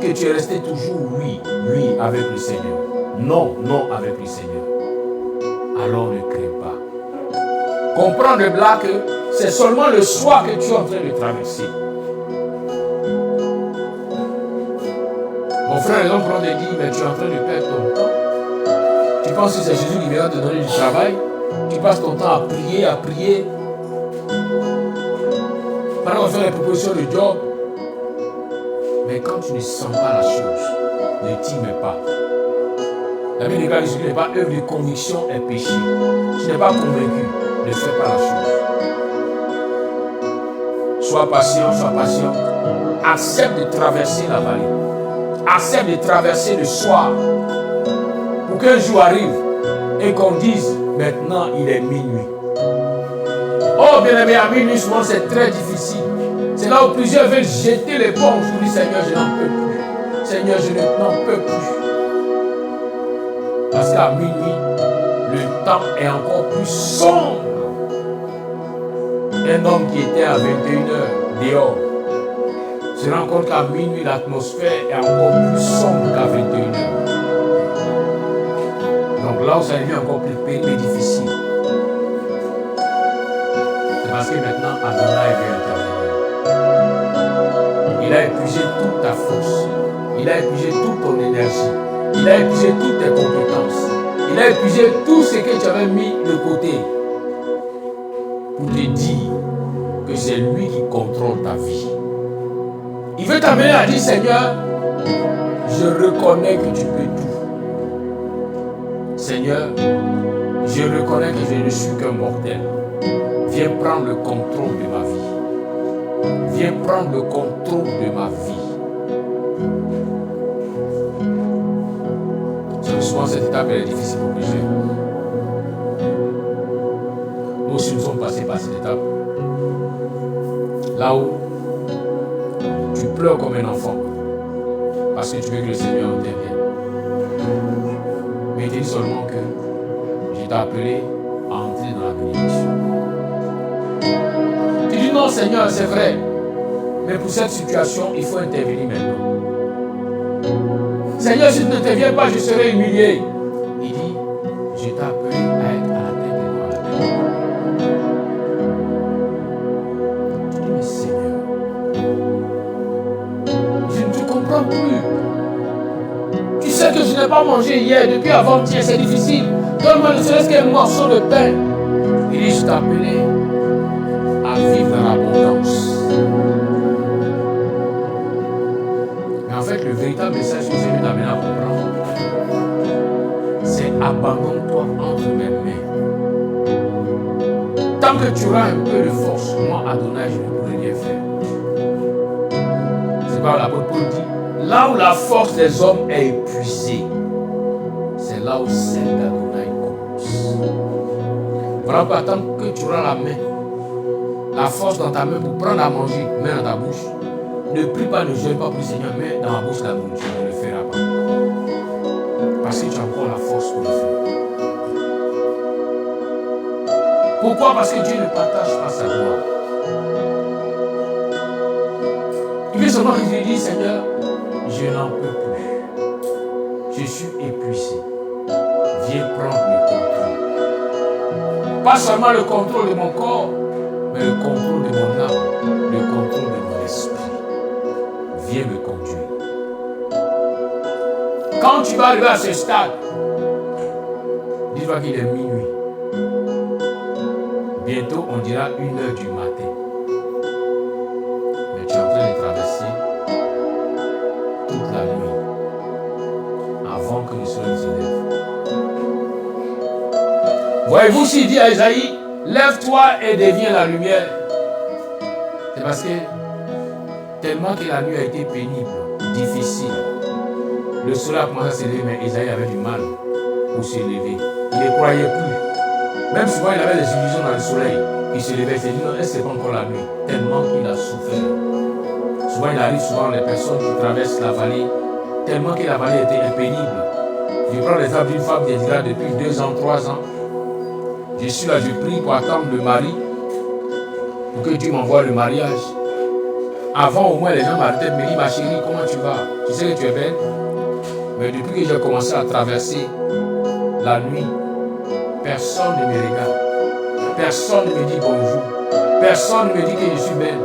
Speaker 1: que tu es resté toujours oui avec le Seigneur, non avec le Seigneur, alors ne crains pas. Comprends de là que c'est seulement le choix que tu es en train de traverser. Mon frère, les hommes pourront te dire, mais tu es en train de perdre ton temps. Tu penses que c'est Jésus qui vient te donner du travail? Tu passes ton temps à prier. Pendant qu'on fait les propositions de job. Mais quand tu ne sens pas la chose, ne t'y mets pas. La Bible déclare que ce qui n'est pas œuvre de conviction est péché. Tu n'es pas convaincu, ne fais pas la chose. Sois patient. Accepte de traverser la vallée. Accepte de traverser le soir. Pour qu'un jour arrive et qu'on dise, maintenant il est minuit. Oh bien aimé, à minuit, souvent c'est très difficile. C'est là où plusieurs veulent jeter l'éponge. Je vous dis, Seigneur, je n'en peux plus. Seigneur, je n'en peux plus. Parce qu'à minuit, le temps est encore plus sombre. Un homme qui était à 21h dehors se rend compte qu'à minuit, l'atmosphère est encore plus sombre qu'à 21h. Donc là où ça devient encore plus difficile, c'est parce que maintenant, Adonai veut intervenir. Il a épuisé toute ta force. Il a épuisé toute ton énergie. Il a épuisé toutes tes compétences. Il a épuisé tout ce que tu avais mis de côté pour te dire que c'est lui qui contrôle ta vie. Il veut t'amener à dire, Seigneur, je reconnais que tu peux tout. Seigneur, je reconnais que je ne suis qu'un mortel. Viens prendre le contrôle de ma vie. Viens prendre le contrôle de ma vie. Souvent cette étape elle est difficile pour plusieurs. Nous aussi nous sommes passés par cette étape. Là où tu pleures comme un enfant parce que tu veux que le Seigneur intervienne. Mais il dit seulement que je t'ai appelé à entrer dans la bénédiction. Tu dis non Seigneur, c'est vrai. Mais pour cette situation, il faut intervenir maintenant. Seigneur, si tu n'interviens pas, je serai humilié. Il dit, je t'ai appelé à être à la tête et non à la tête. Tu dis, mais Seigneur, je ne te comprends plus. Tu sais que je n'ai pas mangé hier, depuis avant-hier, c'est difficile. Donne-moi ne serait-ce qu'un morceau de pain. Il dit, je t'ai appelé à vivre dans l'abondance. Mais en fait, le véritable message que je veux t'amener à comprendre, c'est abandonne-toi entre mes mains. Tant que tu auras un peu de force, moi, Adonai, je ne pourrai rien faire. C'est pas l'apôtre Paul dit, là où la force des hommes est épuisée, c'est là où celle d'Adonai commence. Voilà pourquoi tant que tu auras la main, la force dans ta main pour prendre à manger, main dans ta bouche, ne prie pas, ne jeûne pas pour le Seigneur, mais dans la bouche de la nourriture, ne le fera pas. Parce que tu as encore la force pour le faire. Pourquoi? Parce que Dieu ne partage pas sa gloire. Il veut seulement que je dis, Seigneur, je n'en peux plus. Je suis épuisé. Viens prendre le contrôle. Pas seulement le contrôle de mon corps, mais le contrôle de mon âme, le contrôle de mon esprit. Viens me conduire. Quand tu vas arriver à ce stade, dis-toi qu'il est minuit. Bientôt, on dira 1h du matin. Mais tu es en train de traverser toute la nuit avant que le soleil se lève. Voyez-vous, s'il dit à Isaïe, lève-toi et deviens la lumière. C'est parce que tellement que la nuit a été pénible, difficile, le soleil a commencé à se lever, mais Isaïe avait du mal pour se lever. Il ne croyait plus. Même souvent, il avait des illusions dans le soleil. Il se levait, il s'est dit, non, est-ce que c'est pas encore la nuit? Tellement qu'il a souffert. Souvent, il arrive souvent les personnes qui traversent la vallée, tellement que la vallée était impénible. Je prends l'exemple d'une femme qui est là depuis 2 ans, 3 ans. Je suis là, je prie pour attendre le mari, pour que Dieu m'envoie le mariage. Avant, au moins, les gens m'arrêtaient, me disent, ma chérie, comment tu vas? Tu sais que tu es belle? Mais depuis que j'ai commencé à traverser la nuit, personne ne me regarde. Personne ne me dit bonjour. Personne ne me dit que je suis belle.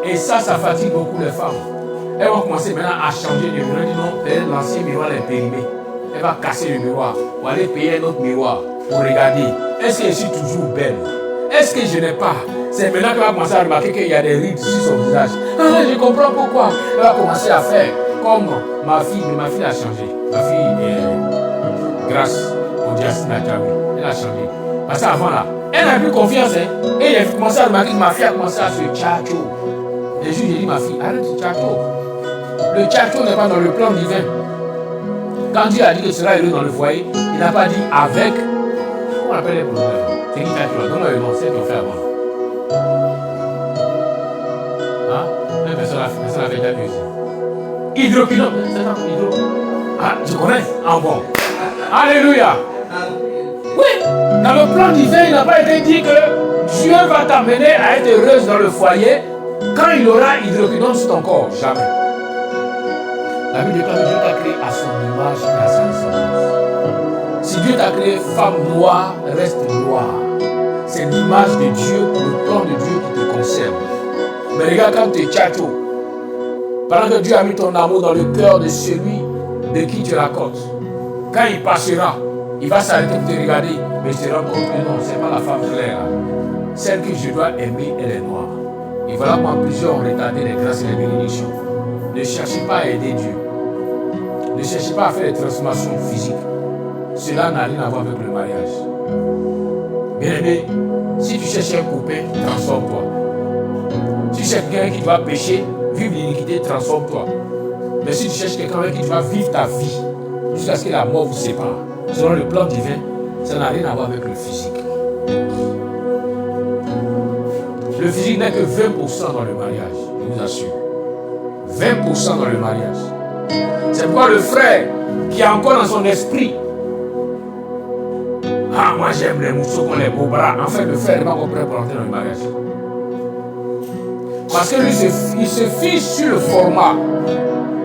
Speaker 1: Et ça fatigue beaucoup les femmes. Elles vont commencer maintenant à changer de miroir. Elles disent non, peut-être l'ancien miroir est périmé. Elle va casser le miroir pour aller payer un autre miroir pour regarder. Est-ce que je suis toujours belle? Est-ce que je n'ai pas? C'est maintenant qu'elle va commencer à remarquer qu'il y a des rides sur son visage. Ah, je comprends pourquoi. Elle va commencer à faire comme ma fille. Mais ma fille a changé. Ma fille, grâce au diacre Nathalie, elle a changé. Parce qu'avant là, elle n'a plus confiance. Hein? Et elle a commencé à remarquer que ma fille a commencé à se tchatcho. Les jours, j'ai dit, ma fille, arrête de tchatcho. Le tchatcho n'est pas dans le plan divin. Quand Dieu a dit que tu seras heureux dans le foyer, il n'a pas dit avec. Comment on appelle les problèmes? C'est qui tchatcho? Donne-moi le nom, c'est ce qu'on fait avant. Hein? Même personne a fait déjà mieux aussi. Hydroquinone, c'est ça, hydro. Ah, je connais. Ah bon. Alléluia. Oui, dans le plan divin, il n'a pas été dit que Dieu va t'amener à être heureuse dans le foyer quand il aura hydroquinone sur ton corps. Jamais. La Bible dit que Dieu t'a créé à son image et à sa ressemblance. Si Dieu t'a créé femme noire, reste noire. C'est l'image de Dieu, le plan de Dieu qui te conserve. Mais regarde quand tu es tchatcho, pendant que Dieu a mis ton amour dans le cœur de celui de qui tu racontes, quand il passera, il va s'arrêter pour te regarder, mais il se rend compte que non, ce n'est pas la femme claire. Celle que je dois aimer, elle est noire. Et voilà comment plusieurs ont retardé les grâces et les bénédictions. Ne cherchez pas à aider Dieu. Ne cherchez pas à faire des transformations physiques. Cela n'a rien à voir avec le mariage. Bien aimé, si tu cherches un copain, transforme-toi. Si tu cherches quelqu'un qui doit pécher, vivre l'iniquité, transforme-toi. Mais si tu cherches quelqu'un avec qui tu vas vivre ta vie, jusqu'à ce que la mort vous sépare, selon le plan divin, ça n'a rien à voir avec le physique. Le physique n'est que 20% dans le mariage, je vous assure. 20% dans le mariage. C'est pourquoi le frère qui est encore dans son esprit, ah, moi j'aime les mousseaux qu'on les beaux bras. En fait, le frère n'est pas encore prêt pour entrer dans le mariage. Parce que lui, il se fiche sur le format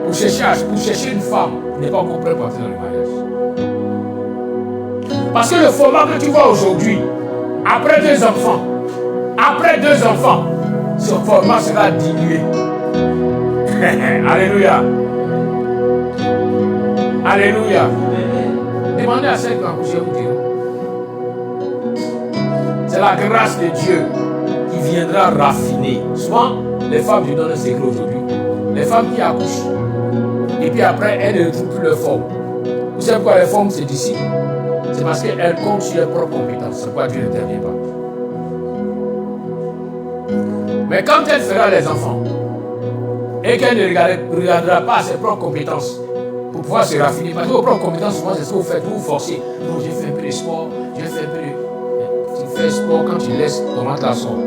Speaker 1: pour chercher une femme. Il n'est pas encore prêt pour entrer dans le mariage. Parce que le format que tu vois aujourd'hui, après 2 enfants, ce format sera dilué. Alléluia. Alléluia. Demandez à celle qui a accouché, vous direz. C'est la grâce de Dieu qui viendra raffiner. Souvent, les femmes, je donne un secret aujourd'hui. Les femmes qui accouchent, et puis après, elles ne retrouvent plus leur forme. Vous savez pourquoi les femmes se dissipent? C'est parce qu'elles comptent sur leurs propres compétences. C'est pourquoi Dieu n'intervient pas. Mais quand elle fera les enfants, et qu'elle ne regardera pas ses propres compétences pour pouvoir se raffiner, parce que vos propres compétences, souvent, c'est ce que vous faites, vous forcez. Non, j'ai fait un peu de sport, j'ai fait un peu de... Tu fais sport quand tu laisses ton ventre sort.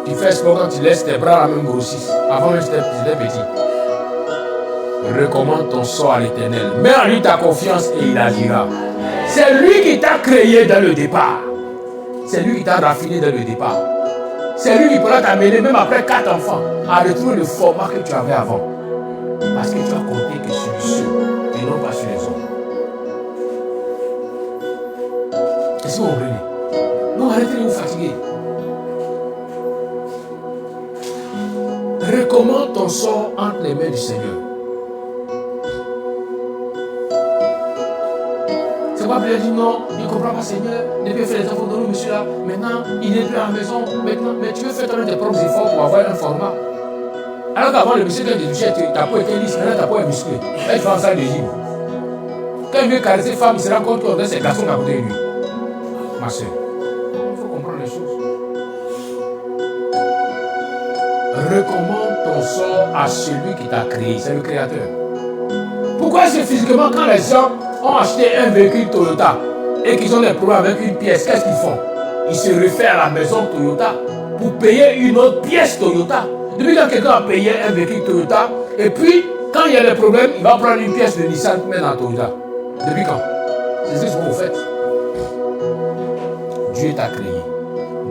Speaker 1: Tu fais sport quand tu laisses tes bras la même grossissent. Avant même, j'étais petit. Recommande ton sort à l'Éternel. Mets en lui ta confiance et il agira. C'est lui qui t'a créé dès le départ. C'est lui qui t'a raffiné dès le départ. C'est lui qui pourra t'amener, même après 4 enfants, à retrouver le format que tu avais avant. Parce que tu as compté que sur ceux et non pas sur les autres. Est-ce que vous comprenez? Non, arrêtez de vous fatiguer. Recommande ton sort entre les mains du Seigneur. C'est pas bien dit non, il ne comprend pas Seigneur, il peut faire les enfants de nous, monsieur là. Maintenant, il n'est plus à la maison. Maintenant, mais tu veux faire tes propres efforts pour avoir un format. Alors qu'avant, le monsieur qui a des touchés, ta peau était lisse, maintenant ta peau est musclée. Et tu fais en salle de gym. Quand il veut caresser femme, il se rend compte qu'on a ses garçons à côté de lui. Ma soeur, il faut comprendre les choses. Recommande ton sort à celui qui t'a créé, c'est le créateur. Pourquoi est-ce que physiquement, quand les gens ont acheté un véhicule Toyota et qu'ils ont des problèmes avec une pièce, qu'est-ce qu'ils font? Ils se réfèrent à la maison Toyota pour payer une autre pièce Toyota. Depuis quand quelqu'un a payé un véhicule Toyota, et puis quand il y a des problèmes, il va prendre une pièce de Nissan pour mettre dans Toyota. Depuis quand? C'est ce que vous faites. Dieu t'a créé.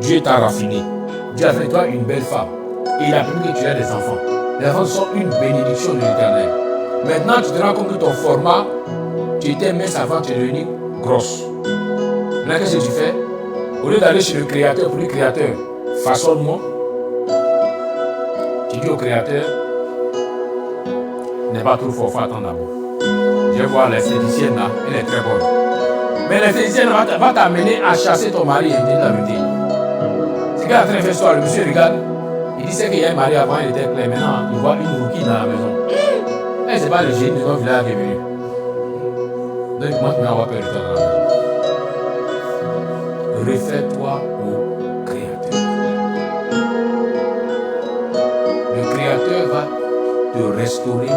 Speaker 1: Dieu t'a raffiné. Dieu a fait de toi une belle femme. Et il a permis que tu aies des enfants. Les enfants sont une bénédiction de l'Éternel. Maintenant, tu te rends compte que ton format, tu étais mince avant, tu es devenue grosse. Maintenant, qu'est-ce que tu fais? Au lieu d'aller chez le Créateur pour le Créateur, façonne-moi. Tu dis au Créateur, n'est pas trop fort, il faut attendre d'abord. Je vais voir l'esthéticienne là, elle est très bonne. Mais l'esthéticienne va t'amener à chasser ton mari et dire la vérité. C'est qu'elle est en train de faire ça, le monsieur regarde, il dit c'est qu'il y a un mari avant, il était clair, maintenant il voit une rouquine dans la maison. Mais c'est pas le génie de notre village qui est venu. Donc moi je vais avoir peur de toi dans la maison. Réfère-toi au Créateur. Le Créateur va te restaurer.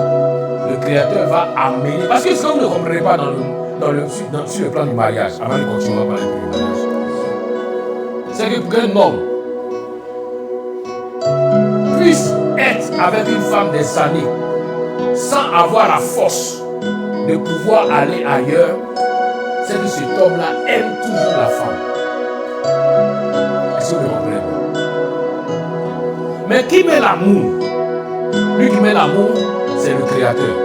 Speaker 1: Le Créateur va amener. Parce que ce que vous ne comprenez pas sur le plan du mariage, avant de continuer à parler du mariage, c'est que pour qu'un homme puisse être avec une femme des années sans avoir la force de pouvoir aller ailleurs, c'est que cet homme-là aime toujours la femme. Est-ce que vous comprenez? Mais qui met l'amour? Lui qui met l'amour, c'est le Créateur.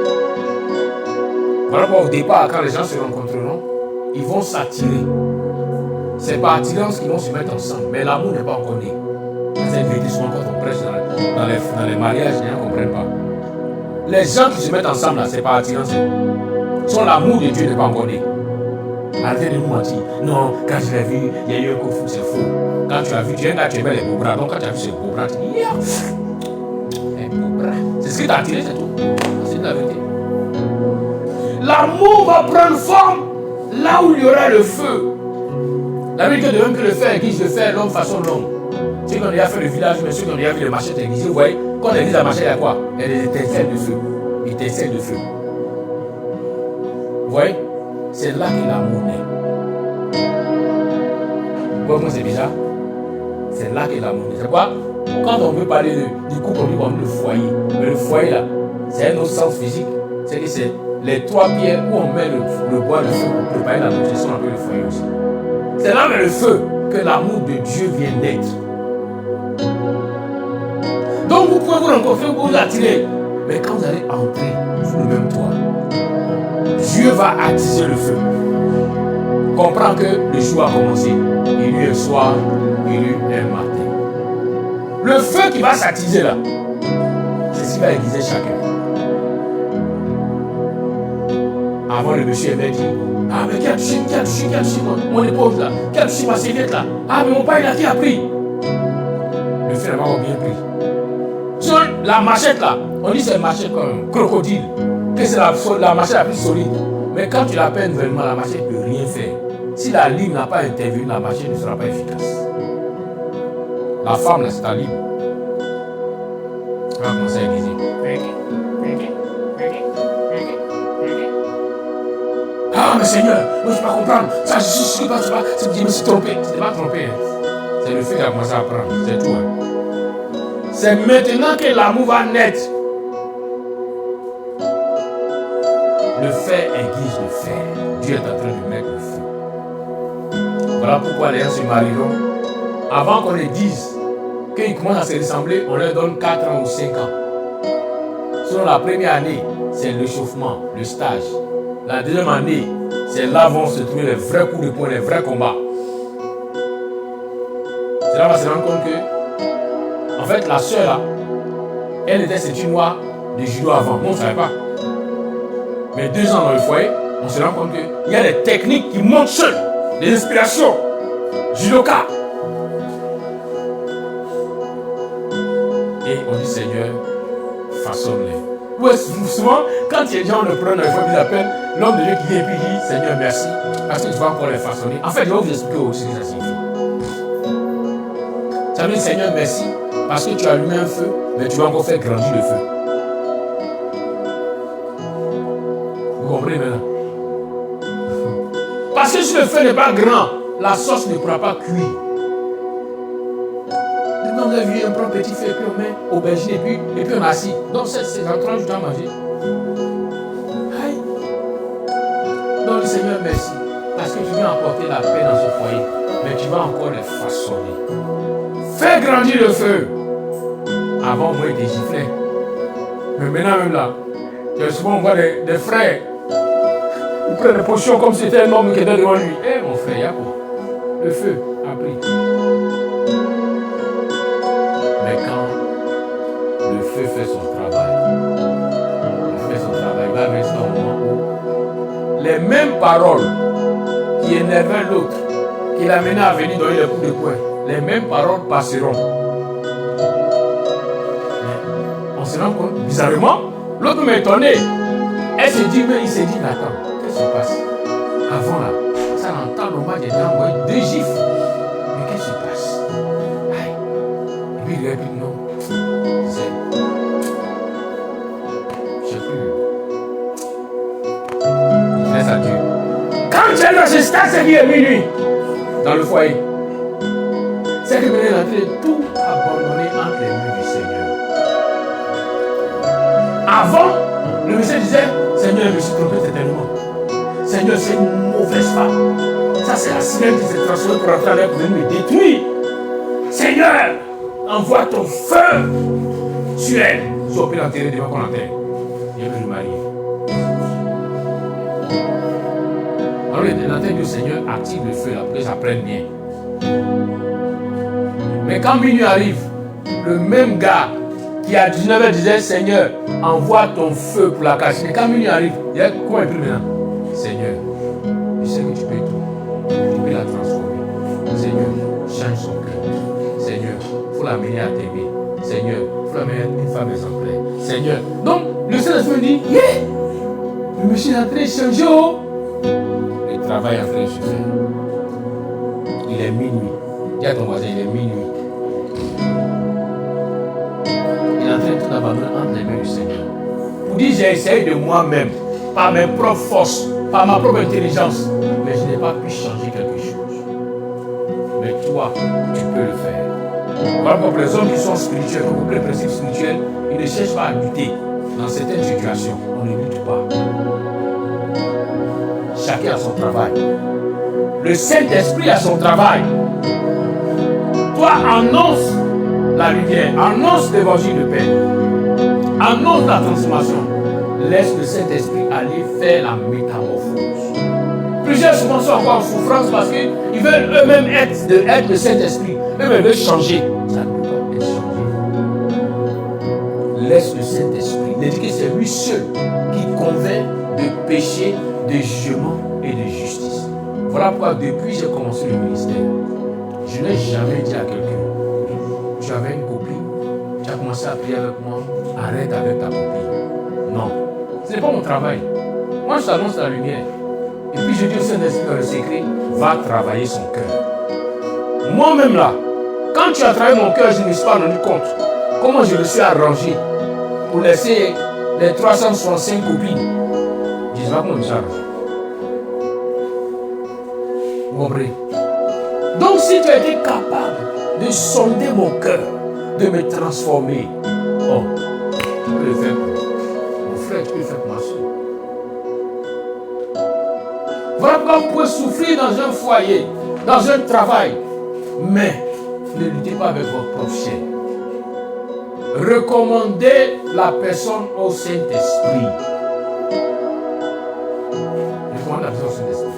Speaker 1: Voilà pourquoi au départ, quand les gens se rencontreront, ils vont s'attirer. C'est par attirance qu'ils vont se mettre ensemble. Mais l'amour n'est pas encore né. C'est une vérité souvent quand on prêche dans les mariages, les gens ne comprennent pas. Les gens qui se mettent ensemble là, c'est par attirance. Sans l'amour de Dieu n'est pas encore né. Arrêtez de nous mentir. Non, quand je l'ai vu, il y a eu un coup de fou, c'est faux. Quand tu as vu, tu viens là, tu aimais les beaux bras. Donc quand tu as vu ces beaux bras, tu dis, yeah, les beaux bras. C'est ce qui t'a attiré, c'est tout. C'est la vérité. L'amour va prendre forme là où il y aura le feu. La vérité de même que le fer aiguise le fer, l'homme façon l'homme. Ceux qui ont déjà fait le village, mais ceux qui ont déjà vu les machettes aiguisées, vous voyez, quand l'église a marché, il y a quoi? Il y a des étincelles de feu. Étincelles de feu. Vous voyez? C'est là que l'amour naît. Pourquoi c'est bizarre? C'est là que l'amour naît. C'est quoi? Quand on veut parler du couple, on dit qu'on dit le foyer. Mais le foyer là, c'est un autre sens physique. C'est que c'est les 3 pierres où on met le bois, le feu pour préparer la nourriture, on appelle le foyer aussi. C'est là mais le feu que l'amour de Dieu vient naître. Donc vous pouvez vous rencontrer, vous vous attirer. Mais quand vous allez entrer sous le même toit, Dieu va attiser le feu. Comprends que le jour a commencé. Il y a un soir, il y a un matin. Le feu qui va s'attiser là, c'est ce qui va aiguiser chacun. Avant le monsieur avait dit, ah mais qui a touché mon épouse là, qui a touché ma serviette là, ah mais mon père là qui a pris. Le feu n'a pas bien pris. Sur la machette là, on dit c'est une machette comme un crocodile, que c'est la machette la plus solide. Mais quand tu la peines vraiment, la machette ne peut rien faire. Si la lime n'a pas intervenu, la machette ne sera pas efficace. La femme là, c'est ta lime. Elle va commencer à aiguiser. Ah mais Seigneur, moi je ne peux pas comprendre. Ça, je suis pas, je me suis trompé. Ce n'est pas trompé. Hein. C'est le feu qui a commencé à prendre. C'est tout. Hein. C'est maintenant que l'amour va naître. Le fer aiguise le fer. Dieu est en train de mettre le feu. Voilà pourquoi les gens se marieront. Avant qu'on les dise, quand ils commencent à se ressembler, on leur donne 4 ans ou 5 ans. Selon la première année, c'est l'échauffement, le stage. La deuxième année, c'est là vont se trouver les vrais coups de poing, les vrais combats. C'est là qu'on va se rendre compte que, en fait, la soeur là, elle était cette noire de judo avant. Moi, on ne savait pas. Mais 2 ans dans le foyer, on se rend compte qu'il y a des techniques qui montent seules, des inspirations. Judoka. Et on dit Seigneur, façonne-les. Ouais, souvent, quand il y a des gens le prennent, ils appellent l'homme de Dieu qui vient et puis dit Seigneur, merci, parce que tu vas encore les façonner. En fait, je vais vous expliquer aussi ce que ça signifie. Ça veut dire Seigneur, merci, parce que tu as allumé un feu, mais tu vas encore faire grandir le feu. Vous comprenez maintenant? Parce que si le feu n'est pas grand, la sauce ne pourra pas cuire. On a vu un petit feu, puis on met aubergine et puis on assis. Donc c'est en 30 jours à manger. Aïe. Donc le Seigneur, merci. Parce que tu viens apporter la paix dans ce foyer. Mais tu vas encore les façonner. Fais grandir le feu. Avant, moi, il était giflé. Mais maintenant, même là, souvent on voit des frères. Ils prennent des potions comme si c'était un homme qui était devant lui. Eh mon frère, Yacoub, le feu a pris. Mais quand le feu fait son travail, il va rester au moment où les mêmes paroles qui énervaient l'autre, qui l'amenaient à venir donner les coups de poing, les mêmes paroles passeront. Mais on se rend compte, bizarrement, l'autre m'a étonné. Elle se dit, mais il s'est dit, attends, qu'est-ce qui se passe? Avant là, ça l'entend, normal, j'ai déjà envoyé 2 gifles. Mais qu'est-ce qui se passe? Aïe. Et puis il répète, non. Je sais plus. Il laisse à Dieu. Quand tu es dans ce stade, c'est qu'il est minuit. Dans le foyer. C'est que vous venez d'entrer tout abandonné entre les mains du Seigneur. Avant, le monsieur disait, Seigneur, je me suis trompé certainement. Seigneur, c'est une mauvaise femme. Ça, c'est la sirène qui s'est transformée pour entrer à l'air pour venir me détruire. Seigneur, envoie ton feu sur elle. Si on peut l'enterrer devant qu'on l'enterre. Il veut le marier. Alors, l'enterre du Seigneur active le feu là pour que ça prenne bien. Mais quand minuit arrive, le même gars qui à 19h disait Seigneur, envoie ton feu pour la cacher. Et quand minuit arrive, il dit quoi est plus maintenant? Seigneur, je sais que tu peux tout. Tu peux la transformer. Seigneur, change son cœur. Seigneur, il faut l'amener à t'aimer. Seigneur, il faut l'amener à être une femme exemplaire. Seigneur. Donc, le Saint-Esprit dit, yeah, le monsieur est en train de changer. Oh. Le travail est en train de se faire. Il est minuit. Dis à ton voisin, il est minuit. Il est en train de tout abandonner entre les mains du Seigneur. Pour dire, j'ai essayé de moi-même, par mes propres forces, par ma propre intelligence, mais je n'ai pas pu changer quelque chose. Mais toi, tu peux le faire. Voilà pourquoi les hommes qui sont spirituels, qui ont compris les principes spirituels, ils ne cherchent pas à lutter. Dans certaines situations, on ne lutte pas. Chacun a son travail. Le Saint-Esprit a son travail. Toi, annonce la lumière, annonce l'évangile de paix, annonce la transformation. Laisse le Saint-Esprit aller faire la métamorphose. Plusieurs souvent sont encore en souffrance parce qu'ils veulent eux-mêmes être le Saint-Esprit. Eux-mêmes veulent changer. Ça ne peut pas être changé. Laisse le Saint-Esprit. Il dit que c'est lui seul qui convainc de péché, de jugement et de justice. Voilà pourquoi depuis que j'ai commencé le ministère, je n'ai jamais dit à quelqu'un, tu avais une copine, tu as commencé à prier avec moi, arrête avec ta copine. Non, ce n'est pas mon travail. Moi je t'annonce la lumière. Et puis je dis au Saint-Esprit dans le secret, va travailler son cœur. Moi-même là, quand tu as travaillé mon cœur, je ne me suis pas rendu compte comment je me suis arrangé pour laisser les 365 copines. Je ne sais pas comment je me suis arrangé. Vous comprenez? Donc si tu as été capable de sonder mon cœur, de me transformer, oh, tu peux le faire pour mon frère, tu peux le faire pour ma soeur. Voilà pourquoi vous pouvez souffrir dans un foyer, dans un travail, mais Ne luttez pas avec votre propre chair. Recommandez la personne au Saint-Esprit. Recommandez la personne au Saint-Esprit.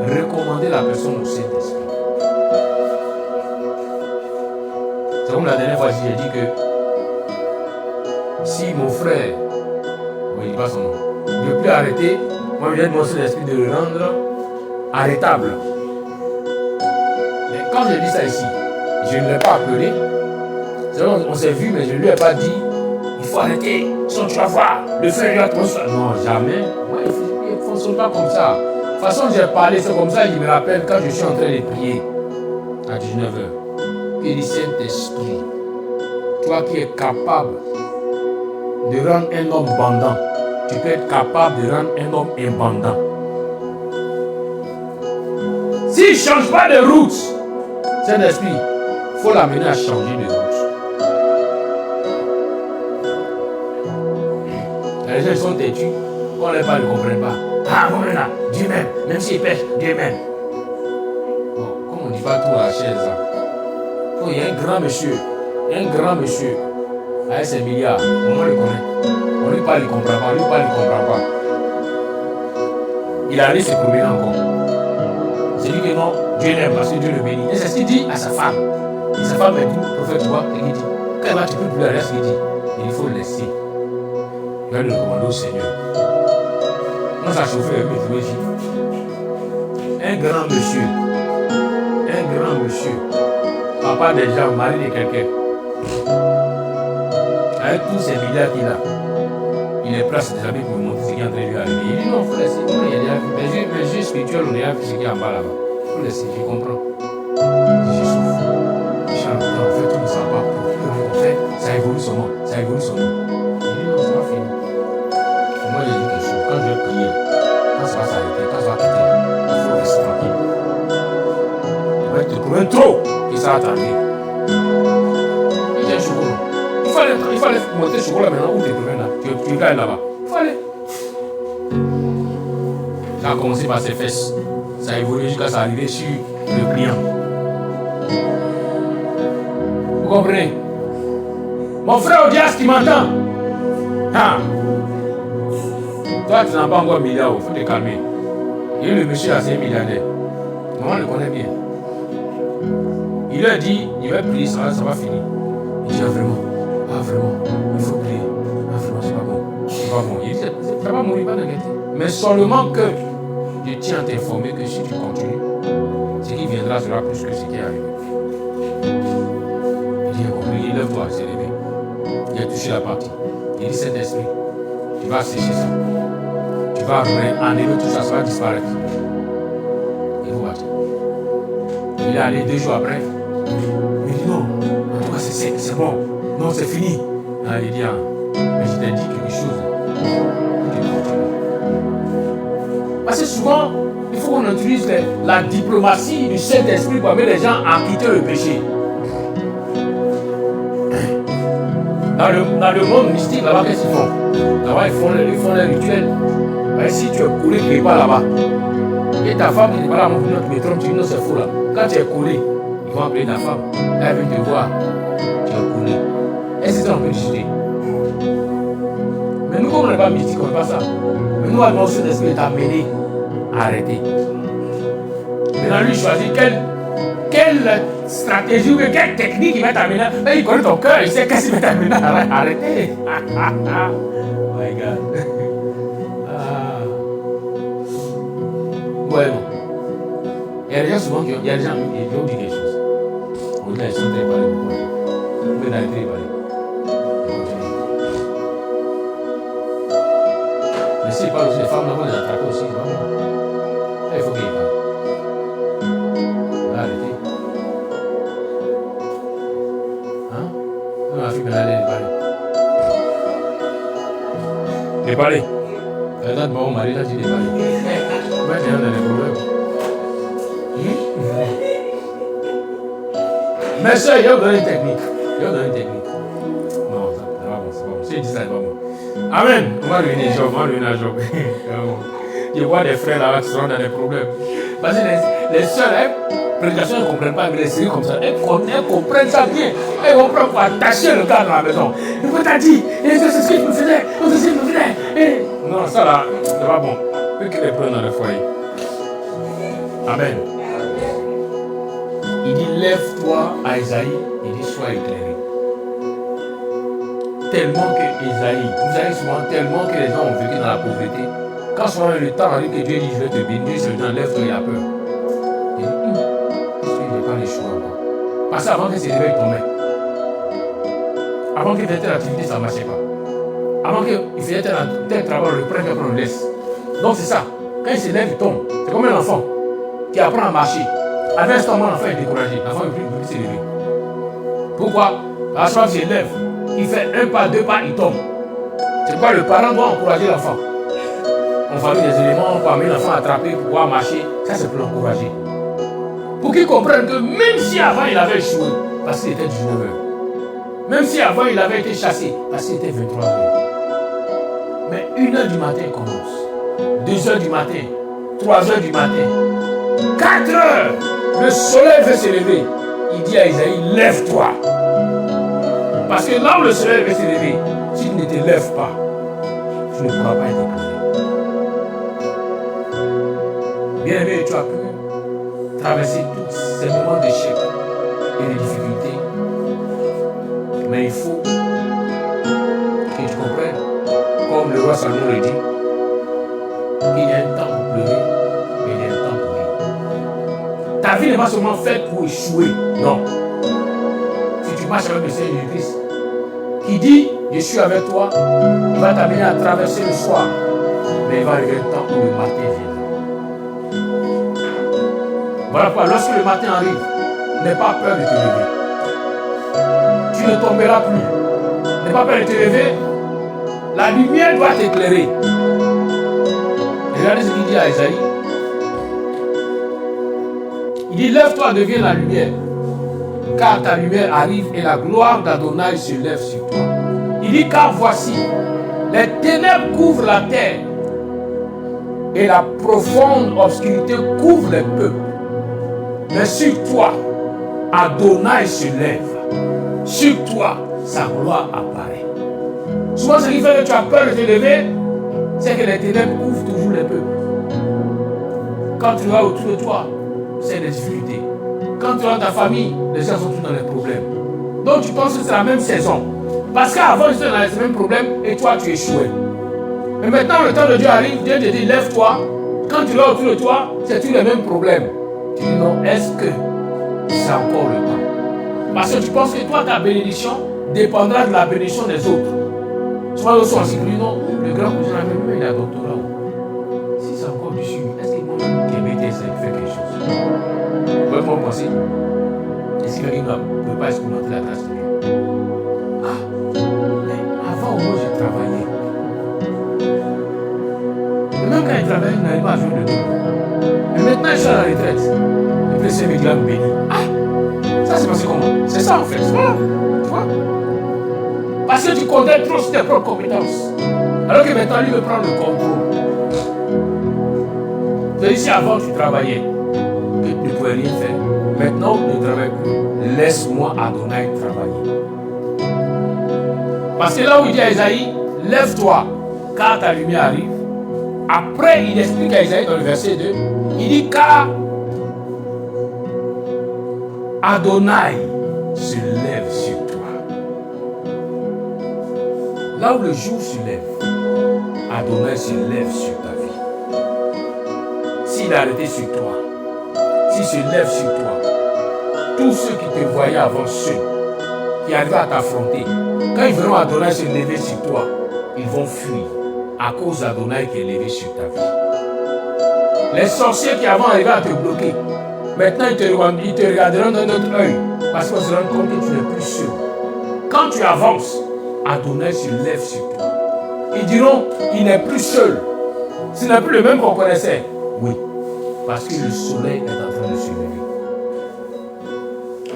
Speaker 1: Recommandez la personne au Saint-Esprit. C'est comme la dernière fois, j'ai dit que si mon frère, il dit pas son nom, ne veut plus arrêter, moi je vais demander au Saint-Esprit de le rendre arrêtable. Mais quand j'ai dit ça ici, je ne l'ai pas appelé. On s'est vu, mais je ne lui ai pas dit il faut arrêter, sinon tu vas voir, le frère lui a trop ça. Non, jamais. Moi, il ne fonctionne pas comme ça. De toute façon, j'ai parlé, c'est comme ça, il me rappelle quand je suis en train de prier à 19h. Il dit Saint-Esprit, toi qui es capable de rendre un homme bandant, tu peux être capable de rendre un homme imbandant. S'il ne change pas de route, Saint-Esprit, il faut l'amener à changer de route. Les gens sont têtus, on ne les parle, ils ne comprennent pas. Ah, bon, là, Dieu m'aime, même s'il pêche, Dieu m'aime. Bon, comme on ne dit pas tout à la chaise, il y a un grand monsieur, avec ses milliards, on le connaît. On lui parle, il ne comprend pas, on lui parle, il ne comprend pas. Il allait se promener encore. C'est dit que non, Dieu l'aime parce que Dieu le bénit. Et c'est ce qu'il dit à sa femme. Et sa femme est dit, prophète, toi, et il dit, quand elle va, tu peux plus aller, ce qu'il dit. Il faut le laisser. Il va le recommander au Seigneur. Quand ça chauffait, il me trouvait un grand monsieur, papa des gens, mari de quelqu'un, avec tous ces milliards qu'il a, il est prêt à ses amis pour montrer ce qui est en train de lui arriver. Il dit non, il faut laisser. Il y a des yeux spirituels, on est à ce qui est en bas là-bas. Il faut laisser, je comprends. Je souffre. Charles, en fait, tout ne sera pas pour fait, ça évolue son nom. Il dit non, ça va finir. Moi, j'ai dit quelque chose. Quand je vais prier, quand ça va s'arrêter, quand ça va quitter, il faut rester tranquille. Il va te trouver trop et ça va tarder. Il y a un chocolat. Il fallait monter le chocolat maintenant où tu es là. Tu gagnes là-bas. Il fallait. Ça a commencé par ses fesses. Ça a évolué jusqu'à ça arriver sur le client. Vous comprenez? Mon frère Odias qui m'entend. Ah. Toi, tu n'as pas encore un milliard, il faut te calmer. Et le monsieur là, c'est un milliardaire. Maman le connaît bien. Il lui a dit, il va prier, ça va finir. Il dit, ah vraiment, il faut prier. Ah vraiment, c'est pas bon. Il dit, ça va mourir, pas d'inquiéter. Mais seulement que je tiens à t'informer que si tu continues, ce qui viendra sera plus que ce qui est arrivé. Il dit, il lève-toi, c'est levé. Il a touché la partie. Il dit, Saint-Esprit, tu vas sécher ça. Tu vas enlever tout ça, ça va disparaître. Il va partir. Il est allé 2 jours après. Il dit non, en tout cas c'est sec, c'est bon. Non, c'est fini. Ah, il dit, mais je t'ai dit quelque chose. Parce que souvent, il faut qu'on utilise la diplomatie du Saint-Esprit pour amener les gens à quitter le péché. Dans le monde mystique, là-bas, qu'est-ce qu'ils font? Là-bas, ils font les rituels. Et si tu es collé quelque part là-bas, et ta femme dit, voilà, mon frère, tu me trompes, tu dis non, c'est faux là. Quand tu es collé, ils vont appeler ta femme. Elle vient te voir. Tu es collé. Est-ce que c'est en train de discuter? Mais nous, comme on n'est pas mystique, on ne fait pas ça. Mais nous, notre Saint-Esprit est amené à arrêter. Maintenant, lui, choisit quelle stratégie ou quelle technique il va t'amener. Mais il connaît ton cœur, il sait qu'est-ce qu'il va t'amener à arrêter. Oh my God. Ouais, non. Il y a des gens souvent qui ont dit quelque chose. On dit, ils sont très parlés. On peut d'arrêter de parler. Mais s'ils parlent aussi, les femmes, là-bas, les attraper aussi. Il faut qu'ils parlent. On va arrêter. Hein? Non, ma fille, elle allait parler. Et parler. Elle a dit, mon mari, là, tu dis parler. Maintenant, on a des problèmes. Mais ça, il y a une technique. Non, ça va bon, c'est pas bon. Si je dis ça, c'est pas bon. Amen. On va revenir à Job. Je vois des frères là qui sont dans des problèmes. Parce que les soeurs, prédication, elles ne comprennent pas, mais les séries comme ça, elles comprennent ça bien. Elles vont prendre pour attacher le gars dans la maison. Il faut t'a dit, c'est ce que je me faisais, c'est ce que je me faisais. Non, ça là, c'est pas bon. Eux qui les prennent dans le foyer. Amen. Il dit, lève-toi à Isaïe, il dit, sois éclairé. Tellement que Isaïe, vous avez souvent tellement que les gens ont vécu dans la pauvreté. Quand souvent le temps arrive que Dieu dit, je vais te bénir, c'est le temps, lève-toi, il a peur. Il dit, est-ce qu'il n'est pas les choix encore? Parce qu'avant que ses réveils tombaient, avant qu'il faisait telle activité, ça ne marchait pas. Avant qu'il faisait tel travail, on le prend et on le laisse. Donc c'est ça. Quand il se lève, il tombe. C'est comme un enfant qui apprend à marcher. À l'instant, l'enfant est découragé. L'enfant ne peut plus se lever. Pourquoi? À chaque fois qu'il se lève, il fait un pas, deux pas, il tombe. C'est pourquoi le parent doit encourager l'enfant. On fabrique des éléments pour amener l'enfant à attraper, pour pouvoir marcher. Ça, c'est pour l'encourager. Pour qu'il comprenne que même si avant il avait échoué, parce qu'il était 19h. Même si avant il avait été chassé, parce qu'il était 23h. Mais 1h du matin commence. 2h du matin. 3h du matin. 4h. Le soleil veut se lever. Il dit à Isaïe, lève-toi. Parce que là où le soleil veut se lever, si tu ne te lèves pas, tu ne pourras pas être éclairé. Bien aimé, tu as pu traverser tous ces moments d'échec et de difficultés. Mais il faut que tu comprennes, comme le roi Salomon le dit, qu'il y a un temps pour pleurer, mais il y a un temps pour rire. Ta vie n'est pas seulement faite pour échouer, non. Si tu marches avec le Seigneur Jésus-Christ, qui dit, je suis avec toi, il va t'amener à traverser le soir, mais il va arriver un temps où le matin viendra. Voilà pourquoi, lorsque le matin arrive, n'aie pas peur de te lever. Tu ne tomberas plus. N'aie pas peur de te lever. La lumière doit t'éclairer. Regardez ce qu'il dit à Isaïe. Il dit, lève-toi, deviens la lumière. Car ta lumière arrive et la gloire d'Adonai se lève sur toi. Il dit, car voici, les ténèbres couvrent la terre et la profonde obscurité couvre les peuples. Mais sur toi, Adonai se lève. Sur toi, sa gloire apparaît. Souvent, ce qui fait que tu as peur de te lever, c'est que les ténèbres couvrent toujours les peuples. Quand tu vas autour de toi, c'est des difficultés. Quand tu as ta famille, les gens sont tous dans les problèmes. Donc tu penses que c'est la même saison. Parce qu'avant, ils étaient dans les mêmes problèmes et toi, tu échouais. Mais maintenant, le temps de Dieu arrive, Dieu te dit, lève-toi. Quand tu vas autour de toi, c'est tous les mêmes problèmes. Tu dis non, est-ce que c'est encore le temps? Parce que tu penses que toi, ta bénédiction dépendra de la bénédiction des autres. Soit l'autre sont ainsi, non, le grand cousin a même il a doctorat. Si c'est encore dessus, est-ce qu'il m'a qui BTS fait quelque chose? Vous pouvez pas penser? Est-ce qu'il ne peut pas expérimenter la grâce de Dieu? Ah, mais avant au moins j'ai travaillé. Et même quand il travaillait, il n'avait pas à jouer le dos. Et maintenant je suis à la retraite. Et puis c'est mes glands bénis. Ah, ça c'est passé comment? C'est ça en fait, voilà. Tu vois? Parce que tu connais trop sur tes propres compétences. Alors que maintenant lui veut prendre le contrôle. C'est ici avant tu travaillais, que tu ne pouvais rien faire. Maintenant tu ne travailles plus. Laisse-moi Adonai travailler. Parce que là où il dit à Isaïe, lève-toi, car ta lumière arrive. Après, il explique à Isaïe dans le verset 2, il dit car Adonai se lève sur toi. Là où le jour se lève, Adonai se lève sur ta vie. S'il a arrêté sur toi, s'il se lève sur toi, tous ceux qui te voyaient avant, ceux qui arrivaient à t'affronter, quand ils verront Adonai se lever sur toi, ils vont fuir à cause d'Adonai qui est levé sur ta vie. Les sorciers qui avant arrivaient à te bloquer, maintenant ils te regarderont d'un autre œil parce qu'ils se rendent compte que tu n'es plus sûr. Quand tu avances, Adonai se lève sur toi. Ils diront, il n'est plus seul. Ce n'est plus le même qu'on connaissait. Oui, parce que le soleil est en train de se lever.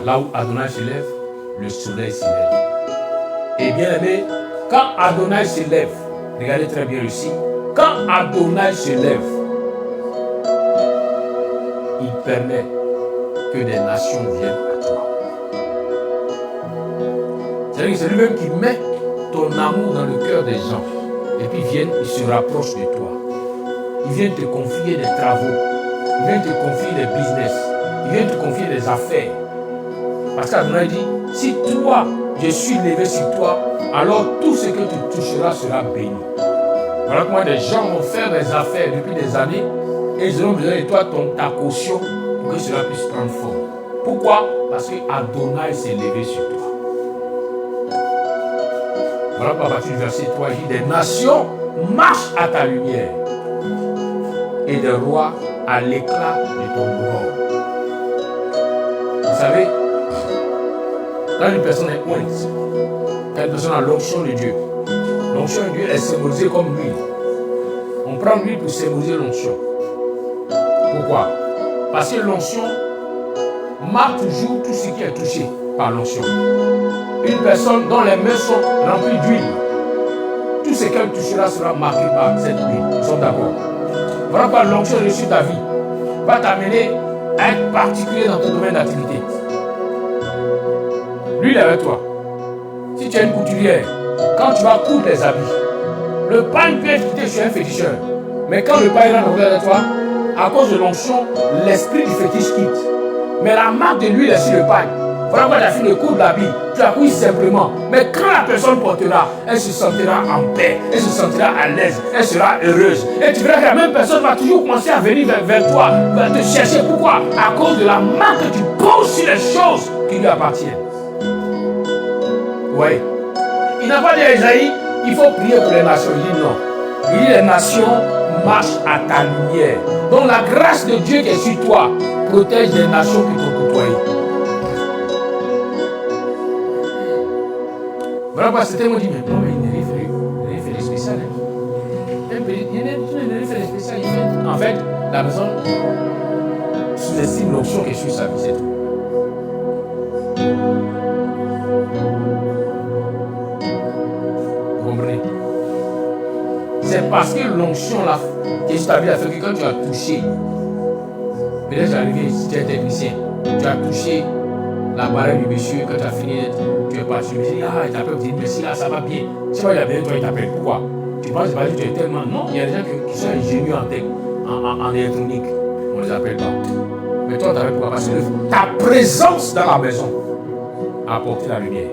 Speaker 1: Là où Adonai se lève, le soleil se lève. Et bien aimé, quand Adonai se lève, regardez très bien ici, quand Adonai se lève, il permet que des nations viennent à toi. C'est-à-dire que c'est lui-même qui met ton amour dans le cœur des gens. Et puis ils se rapprochent de toi. Ils viennent te confier des travaux. Ils viennent te confier des business. Ils viennent te confier des affaires. Parce qu'Adonai dit, si toi, je suis levé sur toi, alors tout ce que tu toucheras sera béni. Voilà comment des gens vont faire des affaires depuis des années et ils auront besoin de toi, ta caution, pour que cela puisse prendre forme. Pourquoi? Parce que Adonai s'est levé sur toi. Voilà pourquoi à partir du verset 3, il dit, des nations marchent à ta lumière et des rois à l'éclat de ton gloire. Vous savez, quand une personne est ointe, quand une personne a l'onction de Dieu est symbolisée comme l'huile. On prend l'huile pour symboliser l'onction. Pourquoi? Parce que l'onction marque toujours tout ce qui est touché par l'onction. Une personne dont les mains sont remplies d'huile, tout ce qu'elle touchera sera marqué par cette huile. Nous sommes d'accord. Voilà pourquoi l'onction reçue ta vie va t'amener à être particulier dans ton domaine d'activité. L'huile est avec toi. Si tu es une couturière, quand tu vas coudre les habits, le pain peut être quitté chez un féticheur. Mais quand le pain rentre avec toi, à cause de l'onction, l'esprit du fétiche quitte. Mais la marque de l'huile est sur le pain. Voilà pourquoi tu as fini de coudre l'habit. Tu as coupé simplement. Mais quand la personne portera, elle se sentira en paix. Elle se sentira à l'aise. Elle sera heureuse. Et tu verras que la même personne va toujours commencer à venir vers toi, va te chercher. Pourquoi? À cause de la marque que tu poses sur les choses qui lui appartiennent. Oui. Il n'a pas dit à Isaïe, il faut prier pour les nations. Il dit non. Il dit les nations marchent à ta lumière. Donc la grâce de Dieu qui est sur toi protège les nations qui t'ont côtoyé. Voilà pourquoi c'était moi dit, mais non, mais il n'est fait des spéciales. Il n'est fait des spéciales. En fait, la personne sous-estime l'onction qui est sur sa vie, c'est tout. C'est parce que l'onction là, qui est sur ta vie, a fait que quand tu as touché, peut-être tu es arrivé, si tu es technicien, tu as touché la barre du monsieur, quand tu as fini, tu es parti, tu me dis, ah, il t'appelle, tu dis, merci là, ça va bien. Si tu vas y aller, toi, il t'appelle. Pourquoi? Tu penses que tu es tellement. Non, il y a des gens qui sont ingénieux en électronique. On ne les appelle pas. Mais toi, tu t'appelles pourquoi? Parce que ta présence dans la maison a apporté la lumière.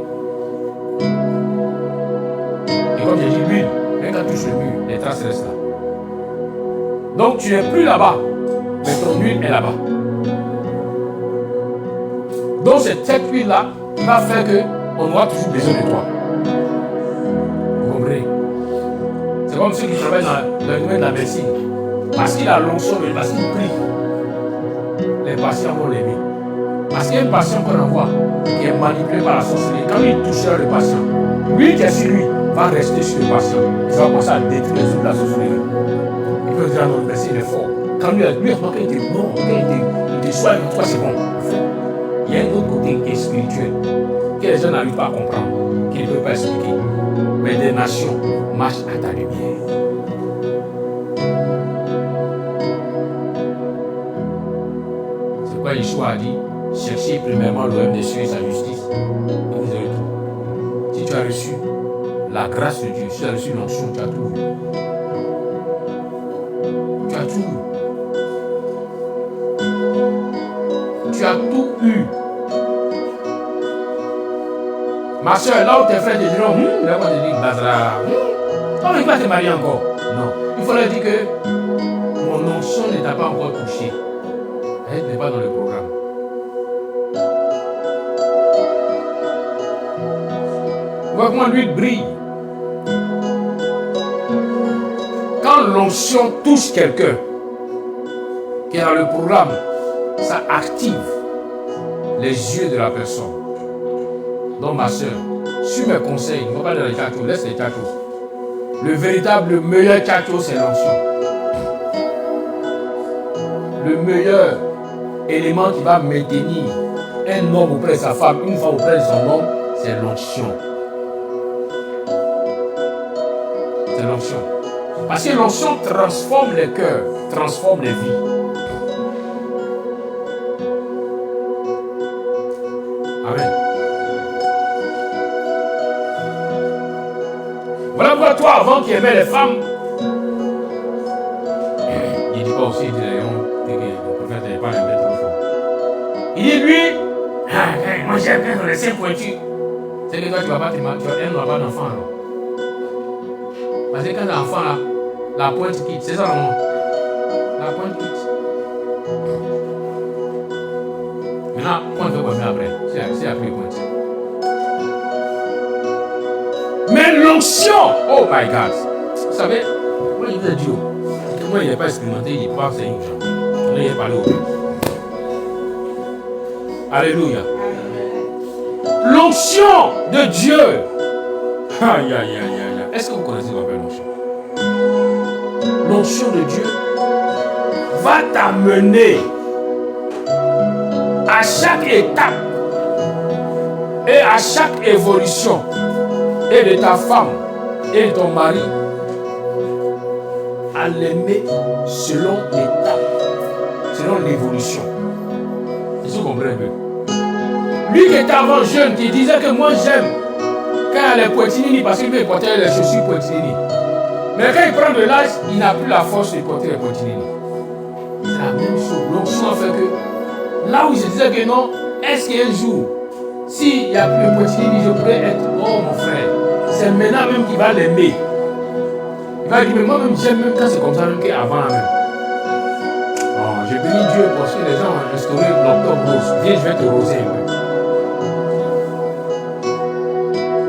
Speaker 1: Et comme j'ai dit, l'huile, même quand tu touches le mur, les traces restent là. Donc tu n'es plus là-bas, mais ton huile est là-bas. Donc c'est cette huile-là qui va faire qu'on aura toujours besoin de toi. Vous comprenez? C'est comme ceux qui travaillent dans le domaine de la médecine. Parce qu'il a l'onction, parce qu'il prie, les patients vont l'aimer. Parce qu'il y a un patient qu'on envoie qui est manipulé par la sorcellerie. Quand il touchera le patient, lui qui est sur lui va rester sur le patient. Il va commencer à détruire les autres de la sorcellerie. Il peut dire non, merci, il est fort. Quand lui, quand il te soigne, toi c'est bon. Il y a un autre côté qui est spirituel, que les gens n'arrivent pas à comprendre, qu'ils ne peuvent pas expliquer. Mais des nations marchent à ta lumière. C'est pourquoi Yeshua a dit, cherchez premièrement le royaume des cieux et sa justice, et vous aurez tout. Si tu as reçu la grâce de Dieu, si tu as reçu l'onction, tu as tout vu. Tu as tout eu. Tu as tout eu. Ma soeur, là où tes frères te diront, là où te dire, Bazra, comment il va te marier encore? Non. Il faut leur dire que mon onction ne t'a pas encore touché. Elle n'est pas dans le programme. Vois comment l'huile brille. Quand l'onction touche quelqu'un qui est dans le programme, ça active les yeux de la personne. Donc ma soeur, suis mes conseils, ne va pas dans les tchachos, laisse les tchachos. Le véritable, meilleur tchacho, c'est l'onction. Le meilleur élément qui va maintenir un homme auprès de sa femme, une femme auprès de son homme, c'est l'onction. C'est l'onction. Parce que l'onction transforme les cœurs, transforme les vies. Voilà pourquoi toi, avant qui aimais les femmes, il dit pas aussi, il dit le prophète n'est pas aimé trop fort. Il dit lui, moi j'aime bien les seins pointus. C'est que toi tu vas pas te marier, elle n'aura pas d'enfant alors. Parce que quand t'as un enfant là, la pointe quitte, c'est ça le nom. La pointe quitte. Maintenant, pointe va venir après. C'est après pointe. Mais l'onction, oh my God. Vous savez, moi je vous ai dit, moi il n'est pas expérimenté, il parle, c'est une chose. On est parlé au plus. Alléluia. L'onction de Dieu. Aïe, aïe, aïe, aïe. Est-ce que vous connaissez ce qu'on appelle l'onction? L'onction de Dieu va t'amener à chaque étape et à chaque évolution et de ta femme et de ton mari à l'aimer selon l'étape, selon l'évolution. Est-ce que vous comprenez un peu? Lui qui était avant jeune, qui disait que moi j'aime quand il y a les poitinini parce qu'il veut porter les chaussures poitinini. Mais quand il prend de l'âge, il n'a plus la force de porter les poitinini. C'est la même chose. L'onction fait que là où il se disait que non, est-ce qu'un jour, s'il n'y a plus de poitinini, je pourrais être, oh mon frère, c'est maintenant même qu'il va l'aimer. Il va dire, mais moi-même j'aime même quand c'est comme ça, même qu'avant la même. Oh, je bénis Dieu parce que les gens ont instauré l'octobre rose. Viens, je vais te roser un peu.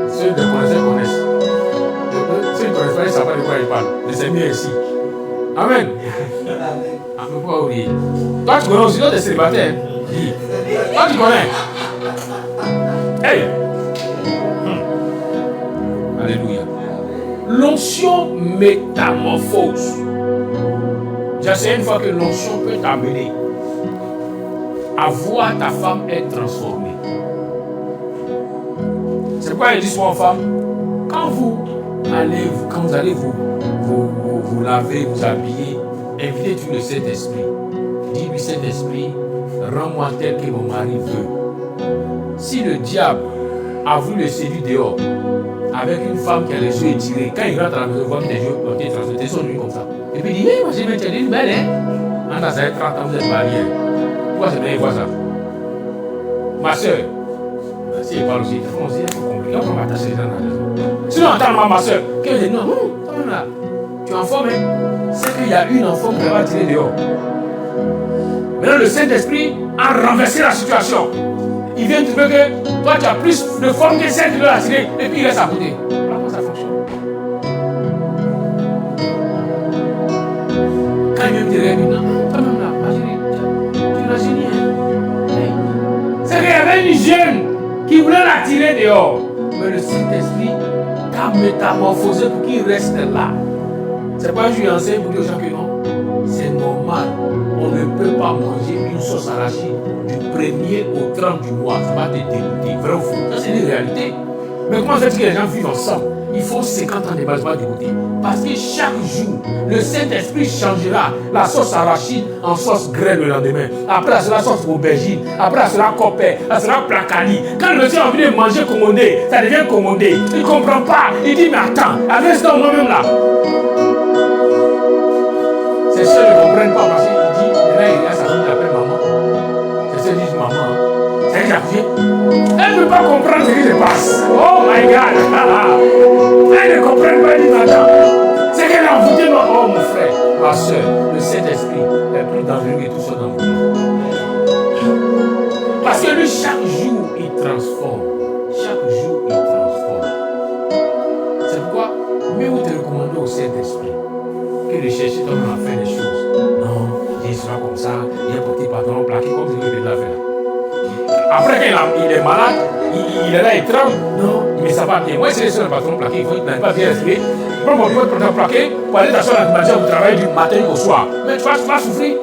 Speaker 1: Ceux qui connaissent. Ceux qui ne connaissent pas, ils ne savent pas de quoi ils parlent. Mais c'est mieux ici. Amen. Ah, mais pourquoi oublier? Toi, tu connais aussi, toi, t'es célibataire. Dis. Toi, tu connais. Hey. Alléluia. L'onction métamorphose. J'ai essayé une fois que l'onction peut t'amener à voir ta femme être transformée. C'est pourquoi il dit souvent aux femmes, quand vous allez vous laver, vous habiller, invitez-tu le Saint-Esprit. Dis-lui, Saint-Esprit, rends-moi tel que mon mari veut. Si le diable a voulu le séduire dehors, avec une femme qui a les yeux étirés, quand il rentre à la maison, il voit que les yeux ont été transformés, son nuit comme ça. Et puis il dit, hey, moi j'ai même une belle, hein? En dans 30 ans, vous êtes mariés. Pourquoi c'est bien, il voit ça? Ma soeur, si elle parle aussi, il faut compliqué, on va attacher les gens dans la maison. Sinon, entends-moi, ma soeur, que je dis, non, toi-même là, tu es en forme, hein? C'est qu'il y a une enfant qui va tirer dehors. Maintenant, le Saint-Esprit a renversé la situation. Il vient trouver que toi, tu as plus de forme que celle qui doit la tirer, et puis il reste à côté. Voilà comment ça fonctionne. Quand il vient me dire, non, toi-même là, ma chérie, tu l'as génie, hein? Hey. C'est qu'il y avait une jeune qui voulait la tirer dehors. Mais le Saint-Esprit t'a métamorphosé pour qu'il reste là. C'est pas je lui enseigne pour dire aux gens que non. C'est normal. On ne peut pas manger une sauce arachide du 1er au 30 du mois. Ça va te dégoûter. Vrai ou faux? Ça, c'est une réalité. Mais comment ça fait que les gens vivent ensemble? Il faut 50 ans de base, pas dégoûter. Parce que chaque jour, le Saint-Esprit changera la sauce arachide en sauce graine le lendemain. Après, ça sera sauce aubergine. Après, ça sera copper. Ça sera placali. Quand le monsieur a envie de manger commandé, ça devient commandé. Il ne comprend pas. Il dit, mais attends, avec ce moi-même là. Ces soeurs ne comprennent pas parce qu'il dit, là, il y a sa fille qui appelle maman. Ces soeurs disent maman. C'est que j'ai. Elle ne peut pas comprendre ce qui se passe. Oh my God. Elle ne comprend pas, elle dit attends. C'est qu'elle a envoûté moi. Oh mon frère, ma soeur, le Saint-Esprit est plus dangereux que tout ça dans le monde. Parce que lui, chaque jour, il transforme. Chaque jour, il transforme. C'est pourquoi, mieux vous te recommandez au Saint-Esprit que de chercher ton à faire des choses. Non, il sera comme ça, il est porté par ton plaqué comme je l'ai déjà fait. Après, quand il est malade, il est là, il tremble. Non, mais ça va bien. Moi, c'est le patron plaqué, il faut qu'il n'arrive pas bien respirer. Prends mon patron plaqué pour aller t'asseoir dans la matin, vous travaillez du matin au soir. Mais tu vas souffrir.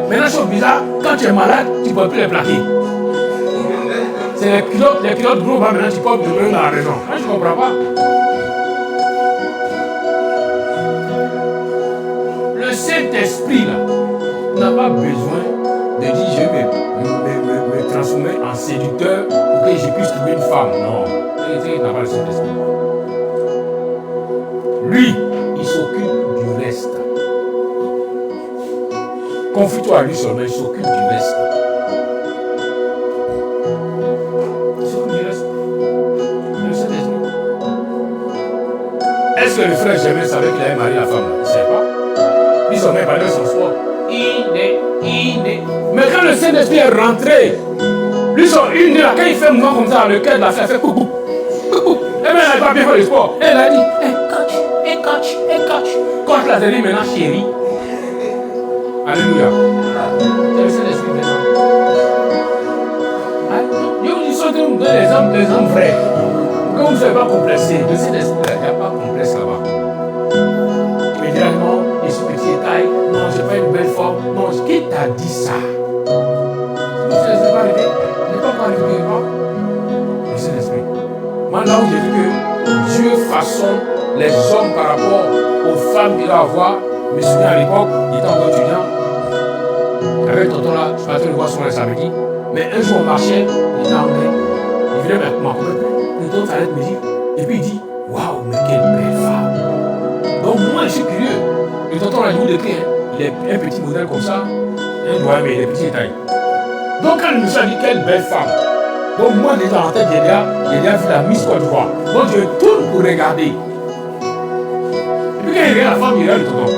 Speaker 1: Maintenant, chose bizarre, quand tu es malade, tu ne peux plus les plaquer. C'est les pilotes gros, maintenant tu peux te donner la raison. Moi, je ne comprends pas. Le Saint-Esprit, là, n'a pas besoin de dire je vais me transformer en séducteur pour que je puisse trouver une femme. Non. n'a pas le Saint-Esprit. Lui, il s'occupe du reste. Confie-toi à lui seulement, il s'occupe du reste. Il s'occupe du reste. Le Saint-Esprit. Est-ce que le frère jamais savait qu'il avait marié la femme là? Il ne sait pas. Lui seulement il parlait de son sport. Mais quand le Saint-Esprit est rentré, lui son une là, quand il fait un mouvement comme ça, le cœur de la fille fait coucou. Coucou. Et bien elle n'a pas bien fait le sport. Elle a dit, coach. Coach là, c'est dit maintenant chérie. Alléluia. C'est le Saint-Esprit maintenant. Ils sont tous les hommes vrais. Quand vous ne soyez pas complexé, le Saint-Esprit, il n'y a pas de complexe là-bas. Mais dis non, je suis petit de taille, non, je n'ai pas une belle forme. Non, qui t'a dit ça? Le Saint-Esprit n'est pas arrivé. Il n'est pas encore arrivé quelque part. Le Saint-Esprit. Moi, là où j'ai dit que Dieu façonne les hommes par rapport aux femmes qu'il va avoir, je me souviens à l'époque, il était encore étudiant. Avec tonton là, je partais le voir souvent les samedis. Mais un jour on marchait, il était anglais. Il venait maintenant. Le tonton s'arrête me dire. Et puis il dit, waouh, mais quelle belle femme. Donc moi je suis curieux. Le tonton là, il vous décrit, il est un petit modèle comme ça. Un doigt, mais il est petit taille. Donc quand le monsieur a dit, quelle belle femme. Donc moi déjà en tête, j'ai déjà vu la Miss Côte d'Ivoire. Donc je tourne pour regarder. Et puis quand il regarde la femme, il regarde le tonton.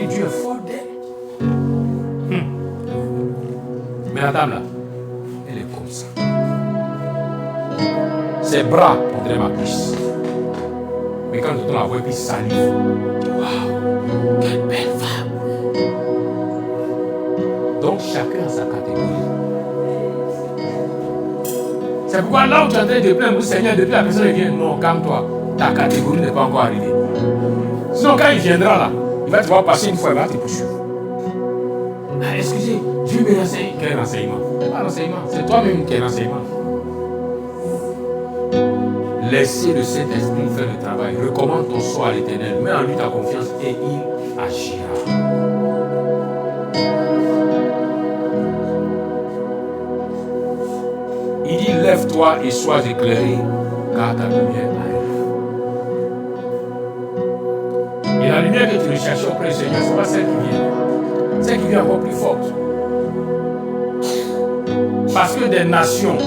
Speaker 1: Dieu est fort d'elle. Mais la dame là, elle est comme ça. Ses bras prendraient ma cuisse. Mais quand on la voit, puis salive. Waouh, quelle belle femme. Donc chacun a sa catégorie. C'est pourquoi là où tu es en train de plaindre, Seigneur, depuis la personne vient, non, calme-toi. Ta catégorie n'est pas encore arrivée. Sinon, quand il viendra là, il va te voir passer une fois, il va te poursuivre. Ah, excusez, Dieu me renseigne. Quel renseignement? C'est pas renseignement, c'est toi-même qui es renseignement. Laissez le Saint-Esprit faire le travail. Recommande ton soi à l'Éternel. Mets en lui ta confiance et il agira. Il dit, lève-toi et sois éclairé, car ta lumière arrive. Et la lumière que tu recherches auprès du Seigneur, ce n'est pas celle qui vient. Celle qui vient encore plus forte. Parce que des nations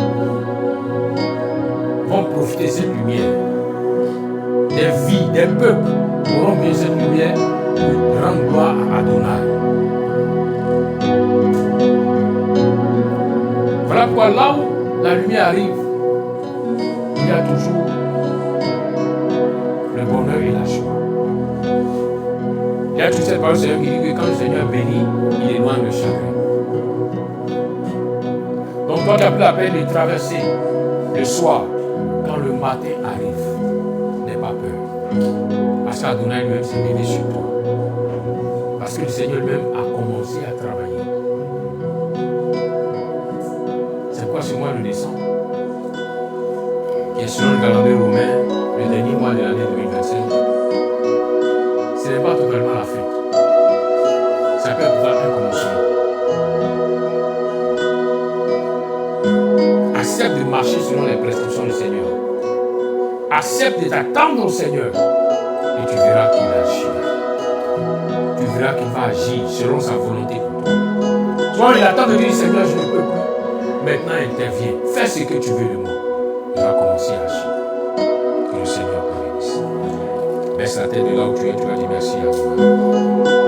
Speaker 1: vont profiter de cette lumière. Des vies, des peuples auront bien cette lumière pour rendre gloire à Adonai. Voilà pourquoi là où la lumière arrive, il y a toujours le bonheur et la joie. Il y a toute cette parole du Seigneur qui dit que quand le Seigneur bénit, il éloigne le chagrin. Donc toi tu as pris la peine de traverser le soir, quand le matin arrive, n'aie pas peur. Parce qu'Adonai lui-même s'est béni sur toi. Parce que le Seigneur lui-même a commencé à travailler. C'est quoi ce mois de décembre? Qui est selon le calendrier romain, le dernier mois de l'année 2025. Ce n'est pas totalement la fin. Ça peut être un commencement. Accepte de marcher selon les prescriptions du Seigneur. Accepte de t'attendre au Seigneur. Et tu verras qu'il agira. Tu verras qu'il va agir selon sa volonté pour toi. Soit il attend de dire, Seigneur, je ne peux plus. Maintenant, interviens. Fais ce que tu veux de moi. Il va commencer à agir. Que le Seigneur te bénisse. Baisse la tête de là où tu es, tu vas dire merci à toi.